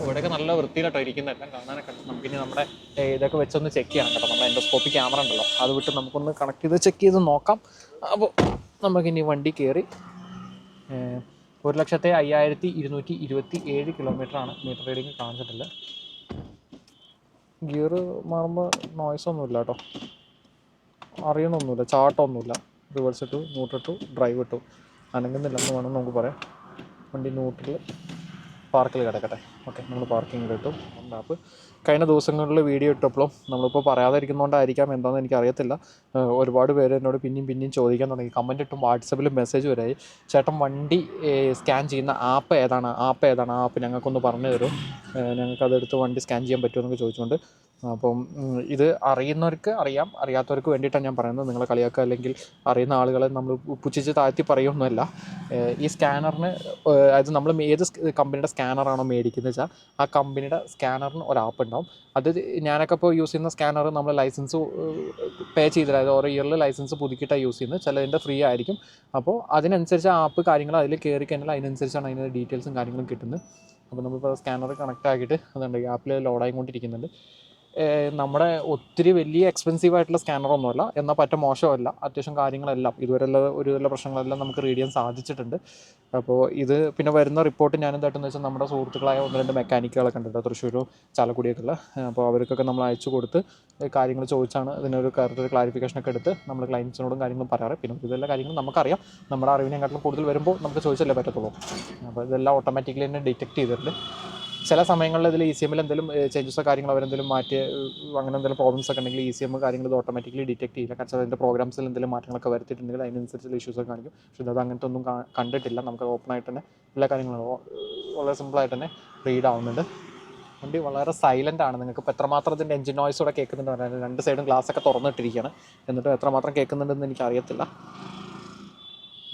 ഇവിടെയൊക്കെ നല്ല വൃത്തിയിലാട്ടോ ഇരിക്കുന്നതെല്ലാം കാണാനൊക്കെ. നമുക്കിനി നമ്മുടെ ഇതൊക്കെ വെച്ചൊന്ന് ചെക്ക് ചെയ്യണം കേട്ടോ. നമ്മുടെ എൻഡോസ്കോപ്പി ക്യാമറ ഉണ്ടല്ലോ, അത് വിട്ട് നമുക്കൊന്ന് കണക്ട് ചെയ്ത് ചെക്ക് ചെയ്ത് നോക്കാം. അപ്പോൾ നമുക്കിനി വണ്ടി കയറി 1,05,227 കിലോമീറ്ററാണ് മീറ്റർ റീഡിങ് കാണിച്ചിട്ടുള്ളത്. ഗിയർ മാറുമ്പോൾ നോയ്സൊന്നുമില്ല കേട്ടോ, അറിയണമൊന്നുമില്ല, ചാട്ടമൊന്നുമില്ല. റിവേഴ്സ് ഇട്ടു, ന്യൂട്രൽ ഇട്ടു, ഡ്രൈവ് ഇട്ടു, അനങ്ങുന്നില്ലെന്ന് വേണം നമുക്ക് പറയാം. വണ്ടി ന്യൂട്രൽ പാർക്കിൽ കിടക്കട്ടെ. ഓക്കെ, നമ്മൾ പാർക്കിങ്ങിൽ ഇട്ടു. മാപ്പ് കഴിഞ്ഞ ദിവസങ്ങളിൽ വീഡിയോ ഇട്ടപ്പോഴും നമ്മളിപ്പോൾ പറയാതിരിക്കുന്നതുകൊണ്ടായിരിക്കാം എന്താണെന്ന് എനിക്കറിയത്തില്ല, ഒരുപാട് പേര് എന്നോട് പിന്നെയും ചോദിക്കാൻ തുടങ്ങി. കമൻറ്റ് ഇട്ടും വാട്സപ്പിൽ മെസ്സേജ് വരായി, ചേട്ടൻ വണ്ടി സ്കാൻ ചെയ്യുന്ന ആപ്പ് ഏതാണ്, ആപ്പ് ഞങ്ങൾക്കൊന്ന് പറഞ്ഞു തരും, ഞങ്ങൾക്കതെടുത്ത് വണ്ടി സ്കാൻ ചെയ്യാൻ പറ്റുമോ എന്നൊക്കെ ചോദിച്ചുകൊണ്ട്. അപ്പം ഇത് അറിയുന്നവർക്ക് അറിയാം, അറിയാത്തവർക്ക് വേണ്ടിയിട്ടാണ് ഞാൻ പറയുന്നത്. നിങ്ങളെ കളിയാക്കുക അല്ലെങ്കിൽ അറിയുന്ന ആളുകളെ നമ്മൾ പുച്ഛിച്ച് താഴ്ത്തി പറയുമൊന്നുമല്ല. ഈ സ്കാനറിന് അത് നമ്മൾ ഏത് കമ്പനിയുടെ സ്കാനറാണോ മേടിക്കുന്നത് വെച്ചാൽ ആ കമ്പനിയുടെ സ്കാനറിന് ഒരു ആപ്പ് ഉണ്ടാവും. അത് ഞാനൊക്കെ ഇപ്പോൾ യൂസ് ചെയ്യുന്ന സ്കാനർ നമ്മൾ ലൈസൻസ് പേ ചെയ്തിട്ട്, അതായത് ഓരോ ഇയറിൽ ലൈസൻസ് പുതുക്കിയിട്ടാണ് യൂസ് ചെയ്യുന്നത്. ചിലതിൻ്റെ ഫ്രീ ആയിരിക്കും. അപ്പോൾ അതിനനുസരിച്ച് ആപ്പ് കാര്യങ്ങൾ അതിൽ കയറി കഴിഞ്ഞാൽ അതിനനുസരിച്ചാണ് അതിൻ്റെ ഡീറ്റെയിൽസും കാര്യങ്ങളും കിട്ടുന്നത്. അപ്പോൾ നമ്മളിപ്പോൾ സ്കാനർ കണക്ട് ആക്കിയിട്ട് അതുണ്ട് ഈ ആപ്പിൽ ലോഡായിക്കൊണ്ടിരിക്കുന്നുണ്ട്. നമ്മുടെ ഒത്തിരി വലിയ എക്സ്പെൻസീവ് ആയിട്ടുള്ള സ്കാനറൊന്നുമല്ല, എന്നാൽ പറ്റ മോശമല്ല. അത്യാവശ്യം കാര്യങ്ങളെല്ലാം ഇതുവരെയുള്ള ഒരുവിധമുള്ള പ്രശ്നങ്ങളെല്ലാം നമുക്ക് റീഡ് ചെയ്യാൻ സാധിച്ചിട്ടുണ്ട്. അപ്പോൾ ഇത് പിന്നെ വരുന്ന റിപ്പോർട്ട് ഞാൻ എന്തായിട്ടെന്ന് വെച്ചാൽ നമ്മുടെ സുഹൃത്തുക്കളായ 1-2 മെക്കാനിക്കുകളൊക്കെ ഉണ്ട് തൃശ്ശൂർ ചാലക്കുടിയൊക്കെയുള്ള. അപ്പോൾ അവർക്കൊക്കെ നമ്മൾ അയച്ചു കൊടുത്ത് കാര്യങ്ങൾ ചോദിച്ചാണ് ഇതിനൊരു കറക്റ്റ് ക്ലാരിഫിക്കേഷനൊക്കെ എടുത്ത് നമ്മൾ ക്ലയൻസിനോടും കാര്യങ്ങളും പറയാറ്. പിന്നെ ഇതെല്ലാം കാര്യങ്ങളും നമുക്കറിയാം, നമ്മുടെ അറിവിനെക്കാട്ടിലും കൂടുതൽ വരുമ്പോൾ നമുക്ക് ചോദിച്ചല്ലേ പറ്റത്തുള്ളൂ. അപ്പോൾ ഇതെല്ലാം ഓട്ടോമാറ്റിക്കലി തന്നെ ഡിറ്റക്ട് ചെയ്തിട്ടുണ്ട്. ചില സമയങ്ങളിൽ ഇതിൽ ECM എന്തെങ്കിലും ചേഞ്ചസോ കാര്യങ്ങളോ അവരെന്തെങ്കിലും മാറ്റി അങ്ങനെ എന്തെങ്കിലും പ്രോബ്ലംസ് ഒക്കെ ഉണ്ടെങ്കിൽ ECM കാര്യങ്ങൾ ഇത് ഓട്ടോമാറ്റിക്കലി ഡിറ്റക്ട് ചെയ്യില്ല. കാരണം അതിൻ്റെ പ്രോഗ്രാംസിൽ എന്തെങ്കിലും മാറ്റങ്ങളൊക്കെ വരുത്തിയിട്ടുണ്ടെങ്കിൽ അതിനനുസരിച്ചുള്ള ഇഷ്യൂസൊക്കെ കാണിക്കും. പക്ഷേ ഇത് അങ്ങനത്തെ ഒന്നും കണ്ടിട്ടില്ല. നമുക്ക് ഓപ്പണായിട്ട് തന്നെ എല്ലാ കാര്യങ്ങളും വളരെ സിമ്പിളായിട്ട് തന്നെ റീഡ് ആവുന്നുണ്ട്. വണ്ടി വളരെ സൈലൻ്റ് ആണ്. നിങ്ങൾക്ക് ഇപ്പോൾ എത്രമാത്രം ഇതിൻ്റെ എഞ്ചിൻ നോയ്സ് കൂടെ കേൾക്കുന്നുണ്ട് പറഞ്ഞാൽ 2 സൈഡും ഗ്ലാസ്സൊക്കെ തുറന്നിട്ടിരിക്കുകയാണ്. എന്നിട്ട് എത്രമാത്രം കേൾക്കുന്നുണ്ടെന്ന് എനിക്കറിയത്തില്ല.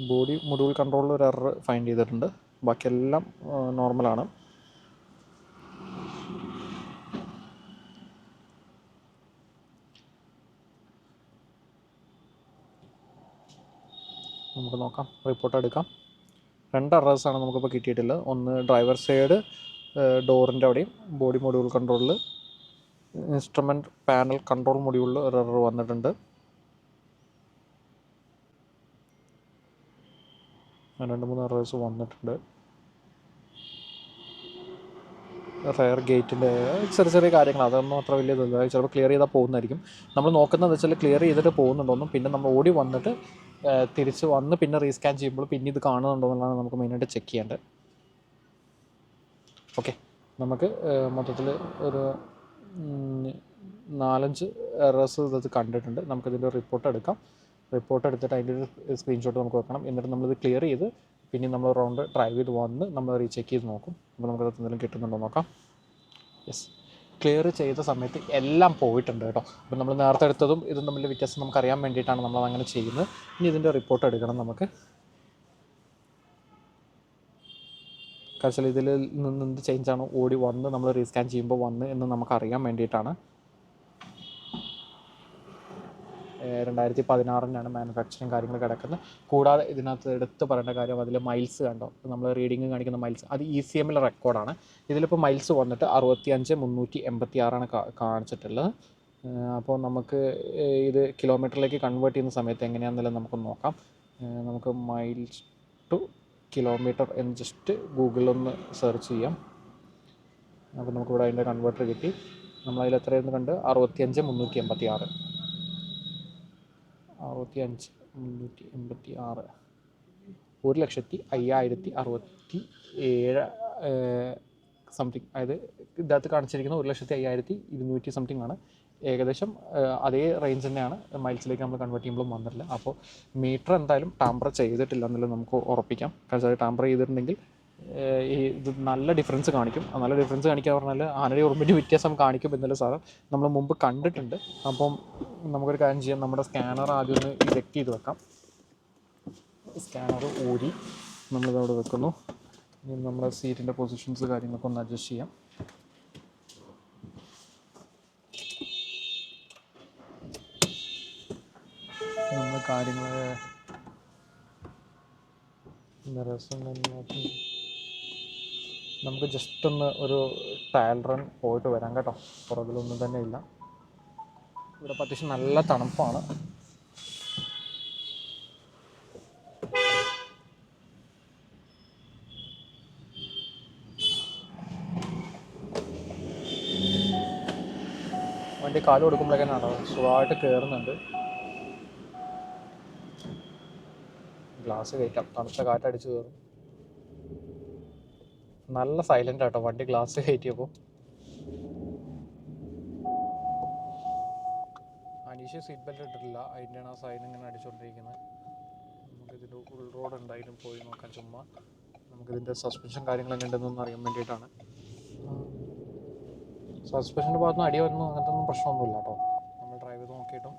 ബോഡി മൊഡ്യൂൾ കൺട്രോളിൽ ഒരു എറർ ഫൈൻഡ് ചെയ്തിട്ടുണ്ട്. ബാക്കിയെല്ലാം നോർമലാണ്. നമുക്ക് നോക്കാം, റിപ്പോർട്ട് എടുക്കാം. 2 എറേഴ്സാണ് നമുക്കിപ്പോൾ കിട്ടിയിട്ടുള്ളത്. ഒന്ന് ഡ്രൈവർ സൈഡ് ഡോറിൻ്റെ അവിടെയും ബോഡി മൊഡ്യൂൾ കൺട്രോളിൽ ഇൻസ്ട്രുമെൻറ്റ് പാനൽ കൺട്രോൾ മൊഡ്യൂളിൽ ഒരു എറർ വന്നിട്ടുണ്ട്. 2-3 എറേഴ്സ് വന്നിട്ടുണ്ട്. റയർ ഗേറ്റിൻ്റെ ചെറിയ കാര്യങ്ങൾ, അതൊന്നും അത്ര വലിയ ഇതല്ല. ചിലപ്പോൾ ക്ലിയർ ചെയ്താൽ പോകുന്നതായിരിക്കും. നമ്മൾ നോക്കുന്നത് വെച്ചാൽ ക്ലിയർ ചെയ്തിട്ട് പോകുന്നുണ്ടോന്നും പിന്നെ നമ്മൾ ഓടി വന്നിട്ട് തിരിച്ച് വന്ന് പിന്നെ റീസ്കാൻ ചെയ്യുമ്പോൾ പിന്നെ ഇത് കാണുന്നുണ്ടോ എന്നുള്ളതാണ് നമുക്ക് മെയിനായിട്ട് ചെക്ക് ചെയ്യേണ്ടത്. ഓക്കെ, നമുക്ക് മൊത്തത്തിൽ ഒരു 4-5 എറേഴ്സ് ഇത് കണ്ടിട്ടുണ്ട്. നമുക്കിതിൻ്റെ റിപ്പോർട്ട് എടുക്കാം. റിപ്പോർട്ട് എടുത്തിട്ട് അതിൻ്റെ ഒരു സ്ക്രീൻഷോട്ട് നമുക്ക് വെക്കണം. എന്നിട്ട് നമ്മളിത് ക്ലിയർ ചെയ്ത് പിന്നെ നമ്മൾ റൗണ്ട് ഡ്രൈവ് ചെയ്ത് വന്ന് നമ്മൾ റീചെക്ക് ചെയ്ത് നോക്കും. അപ്പോൾ നമുക്കത് എന്തെങ്കിലും കിട്ടുന്നുണ്ടോ നോക്കാം. യെസ്, ക്ലിയർ ചെയ്ത സമയത്ത് എല്ലാം പോയിട്ടുണ്ട് കേട്ടോ. അപ്പോൾ നമ്മൾ നേരത്തെ എടുത്തതും ഇതും തമ്മിൽ വ്യത്യാസം നമുക്കറിയാൻ വേണ്ടിയിട്ടാണ് നമ്മളതങ്ങനെ ചെയ്യുന്നത്. ഇനി ഇതിൻ്റെ റിപ്പോർട്ട് എടുക്കണം നമുക്ക്. കാരണം ഇതിൽ നിന്ന് എന്ത് ചേഞ്ചാണ് ഓടി വന്ന് നമ്മൾ റീസ്കാൻ ചെയ്യുമ്പോൾ വന്ന് എന്ന് നമുക്കറിയാൻ വേണ്ടിയിട്ടാണ്. 2016 മാനുഫാക്ചറിങ് കാര്യങ്ങൾ കിടക്കുന്നത്. കൂടാതെ ഇതിനകത്ത് എടുത്ത് പറയേണ്ട കാര്യം, അതിൽ മൈൽസ് കണ്ടോ, നമ്മൾ റീഡിങ് കാണിക്കുന്ന മൈൽസ് അത് ECM റെക്കോർഡാണ്. ഇതിലിപ്പോൾ മൈൽസ് വന്നിട്ട് 65,386 കാണിച്ചിട്ടുള്ളത്. അപ്പോൾ നമുക്ക് ഇത് കിലോമീറ്ററിലേക്ക് കൺവേർട്ട് ചെയ്യുന്ന സമയത്ത് എങ്ങനെയാണെന്നുള്ളത് നമുക്ക് നോക്കാം. നമുക്ക് മൈൽസ് ടു കിലോമീറ്റർ എന്ന് ജസ്റ്റ് ഗൂഗിളിലൊന്ന് സെർച്ച് ചെയ്യാം. അപ്പോൾ നമുക്കിവിടെ അതിൻ്റെ കൺവേർട്ടർ കിട്ടി. നമ്മളതിൽ എത്രയെന്ന് കണ്ട് 65,386 1,05,567 സംതിങ്. അതായത് ഇതിനകത്ത് കാണിച്ചിരിക്കുന്നത് 1,05,200 സംതിങ് ആണ്. ഏകദേശം അതേ റേഞ്ച് തന്നെയാണ് മൈൽസിലേക്ക് നമ്മൾ കൺവേർട്ട് ചെയ്യുമ്പോഴും വന്നിട്ടില്ല. അപ്പോൾ മീറ്റർ എന്തായാലും ടാമ്പർ ചെയ്തിട്ടില്ല എന്നുള്ളത് നമുക്ക് ഉറപ്പിക്കാം. കാരണം അത് ടാമ്പർ ചെയ്തിട്ടുണ്ടെങ്കിൽ ഇത് നല്ല ഡിഫറൻസ് കാണിക്കും. നല്ല ഡിഫറൻസ് കാണിക്കുക പറഞ്ഞാൽ ആനയുടെ ഉറുമ്പിൻ്റെ വ്യത്യാസം കാണിക്കും എന്നല്ല സാറ് നമ്മൾ മുമ്പ് കണ്ടിട്ടുണ്ട്. അപ്പം നമുക്കൊരു കാര്യം ചെയ്യാം, നമ്മുടെ സ്കാനർ ആദ്യം ഒന്ന് ഇജക്റ്റ് ചെയ്ത് വെക്കാം. സ്കാനർ ഊരി നമ്മളിതവിടെ വെക്കുന്നു. ഇനി നമ്മുടെ സീറ്റിൻ്റെ പൊസിഷൻസ് കാര്യങ്ങളൊക്കെ ഒന്ന് അഡ്ജസ്റ്റ് ചെയ്യാം. നമ്മൾ കാര്യങ്ങൾ രസം നോക്കി നമുക്ക് ജസ്റ്റ് ഒന്ന് ഒരു ട്രയൽ റൺ പോയിട്ട് വരാം കേട്ടോ. പുറകിലൊന്നും തന്നെ ഇല്ല. ഇവിടെ അത്യാവശ്യം നല്ല തണുപ്പാണ്. വണ്ടി കാല് കൊടുക്കുമ്പോഴേക്കാണ് സുഖമായിട്ട് കയറുന്നുണ്ട്. ഗ്ലാസ് കയറ്റാം, തണുത്ത കാറ്റടിച്ച് കയറും. നല്ല സൈലൻ്റ് ആട്ടോ വണ്ടി ഗ്ലാസ് കയറ്റിയപ്പോൾ. അനീഷ് സീറ്റ് ബെൽറ്റ് ഇട്ടിട്ടില്ല, അതിൻ്റെയാണ് ആ സൈൻ ഇങ്ങനെ അടിച്ചുകൊണ്ടിരിക്കുന്നത്. നമുക്കിതിൻ്റെ ഉൾ റോഡ് എന്തായാലും പോയി നോക്കാം. ചുമ്മാ നമുക്കിതിൻ്റെ സസ്പെൻഷൻ കാര്യങ്ങളൊക്കെ ഉണ്ടെന്നൊന്നും അറിയാൻ വേണ്ടിയിട്ടാണ്. സസ്പെൻഷൻ്റെ ഭാഗത്തുനിന്ന് അടി വരുന്നു അങ്ങനത്തെ ഒന്നും പ്രശ്നമൊന്നുമില്ല കേട്ടോ. നമ്മൾ ഡ്രൈവ് ചെയ്ത് നോക്കിയിട്ടും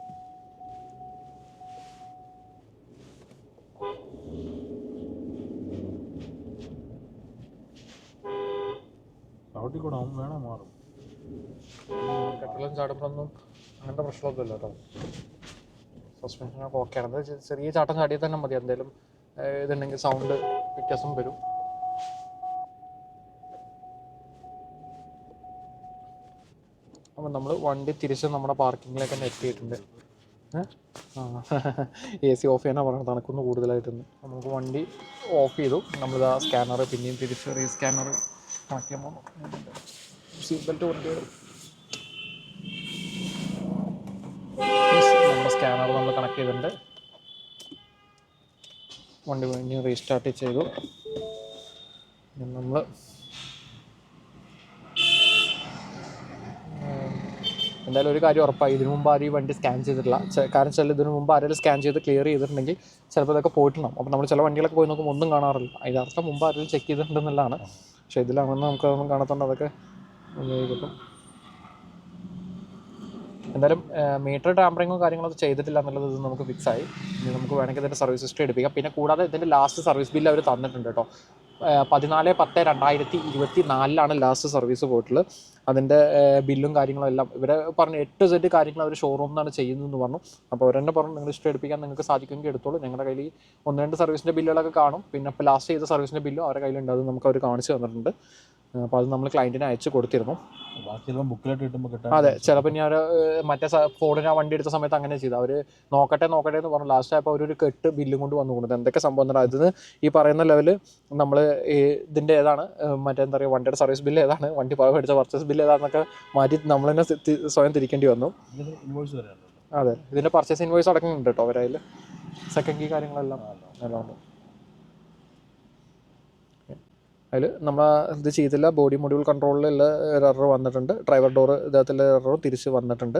ചവിട്ടിക്കൂടാവും വേണം മാറും. കെട്ടലും ചാടുമ്പോഴൊന്നും അങ്ങനത്തെ പ്രശ്നമൊന്നുമില്ല കേട്ടോ. സസ്പെൻഷനൊക്കെ ഓക്കെയാണ്. അത് ചെറിയ ചാട്ടം ചാടിയാൽ തന്നെ മതി, എന്തെങ്കിലും ഇതുണ്ടെങ്കിൽ സൗണ്ട് വ്യത്യാസം വരും. അപ്പം നമ്മൾ വണ്ടി തിരിച്ച് നമ്മുടെ പാർക്കിങ്ങിലേക്ക് തന്നെ എത്തിയിട്ടുണ്ട്. AC ഓഫ് ചെയ്യാനാണ് പറയുന്നത്, തണുക്കൊന്ന് കൂടുതലായിട്ടുണ്ട്. നമുക്ക് വണ്ടി ഓഫ് ചെയ്തു. നമ്മളിതാ സ്കാനർ പിന്നെയും തിരിച്ച് റീസ്കാനർ കണക്ട് ചെയ്യാൻ പോകുന്നു. സീറ്റ് ബെൽറ്റ് കൊണ്ട് നമ്മുടെ സ്കാനർ നമ്മൾ കണക്ട് ചെയ്തിട്ടുണ്ട്. വണ്ടി വീണ്ടും റീസ്റ്റാർട്ട് ചെയ്തു. നമ്മൾ എന്തായാലും ഒരു കാര്യം ഉറപ്പായി, ഇതിനു മുമ്പ് ആരും ഈ വണ്ടി സ്കാൻ ചെയ്തിട്ടില്ല. കാരണം വെച്ചാൽ ഇതിനു മുമ്പ് ആരെങ്കിലും സ്കാൻ ചെയ്ത് ക്ലിയർ ചെയ്തിട്ടുണ്ടെങ്കിൽ ചിലപ്പോൾ ഇതൊക്കെ പോയിട്ടുണ്ടാവും. അപ്പോൾ നമ്മൾ ചില വണ്ടികളൊക്കെ പോയി നോക്കുമ്പോൾ ഒന്നും കാണാറില്ല. അതിനർത്ഥം മുമ്പ് ആരെങ്കിലും ചെക്ക് ചെയ്തിട്ടുണ്ടെന്നുള്ളതാണ്. പക്ഷേ ഇതിലാണെന്ന് നമുക്കതൊന്നും കാണാത്തതുകൊണ്ട് അതൊക്കെ കിട്ടും. എന്തായാലും മീറ്റർ ടാമ്പറിങ്ങും കാര്യങ്ങളൊക്കെ ചെയ്തിട്ടില്ല എന്നുള്ളത് ഇത് നമുക്ക് ഫിക്സ് ആയി. ഇനി നമുക്ക് വേണമെങ്കിൽ ഇതിൻ്റെ സർവീസ് ഹിസ്റ്ററി എടുപ്പിക്കാം. പിന്നെ കൂടാതെ ഇതിൻ്റെ ലാസ്റ്റ് സർവീസ് ബില്ല് അവർ തന്നിട്ടുണ്ട് കേട്ടോ. 14/10/2024 ലാസ്റ്റ് സർവീസ് പോയിട്ടുള്ളത്. അതിൻ്റെ ബില്ലും കാര്യങ്ങളും എല്ലാം ഇവരെ പറഞ്ഞു, 8Z കാര്യങ്ങൾ അവർ ഷോറൂമിൽ നിന്നാണ് ചെയ്യുന്നതെന്ന് പറഞ്ഞു. അപ്പോൾ അവരെന്നെ പറഞ്ഞു നിങ്ങൾ ഹിസ്റ്ററി എടുപ്പിക്കാൻ നിങ്ങൾക്ക് സാധിക്കുമെങ്കിൽ എടുത്തോളൂ. ഞങ്ങളുടെ കയ്യിൽ 1-2 സർവീസിൻ്റെ ബില്ലുകളൊക്കെ കാണും. പിന്നെ ഇപ്പോൾ ലാസ്റ്റ് ചെയ്ത സർവീസിൻ്റെ ബില്ലും അവരുടെ കയ്യിലുണ്ട്. അത് നമുക്ക് അവർ കാണിച്ച് തന്നിട്ടുണ്ട്. അപ്പോൾ അത് നമ്മൾ ക്ലയൻറ്റിനെ അയച്ചു കൊടുത്തിരുന്നു. ബുക്കിലായിട്ട് കിട്ടുമ്പോൾ കിട്ടാൻ അതെ, ചിലപ്പോൾ ഞാൻ മറ്റേ ഫോണിന് ആ വണ്ടി എടുത്ത സമയത്ത് അങ്ങനെ ചെയ്തു. അവർ നോക്കട്ടെ എന്ന് പറഞ്ഞു. ലാസ്റ്റ് ആയപ്പോൾ അവരൊരു കെട്ട് ബില്ലും കൊണ്ട് വന്നു കൊടുത്തത്. എന്തൊക്കെ സംഭവം എന്താണ് അതിന് ഈ പറയുന്ന ലെവൽ നമ്മൾ ഇതിൻ്റെ ഏതാണ് മറ്റേ എന്താ പറയുക വണ്ടിയുടെ സർവീസ് ബില്ല് ഏതാണ്, വണ്ടി മേടിച്ച പർച്ചേസ് ബില്ല് ഏതാണെന്നൊക്കെ മാറ്റി നമ്മൾ തന്നെ സ്വയം തിരിക്കേണ്ടി വന്നു. അതെ, ഇതിൻ്റെ പർച്ചേസ് ഇൻവോയ്സ് അടക്കുന്നുണ്ട് കേട്ടോ അവരതിൽ. സെക്കൻഡ് കീ കാര്യങ്ങളെല്ലാം എല്ലാം ഉണ്ട് അതിൽ. നമ്മൾ ഇത് ചെയ്തില്ല. ബോഡി മൊഡ്യൂൾ കൺട്രോളിലുള്ള എറർ വന്നിട്ടുണ്ട്. ഡ്രൈവർ ഡോർ ഇദ്ദേഹത്തിലെ എററും തിരിച്ച് വന്നിട്ടുണ്ട്.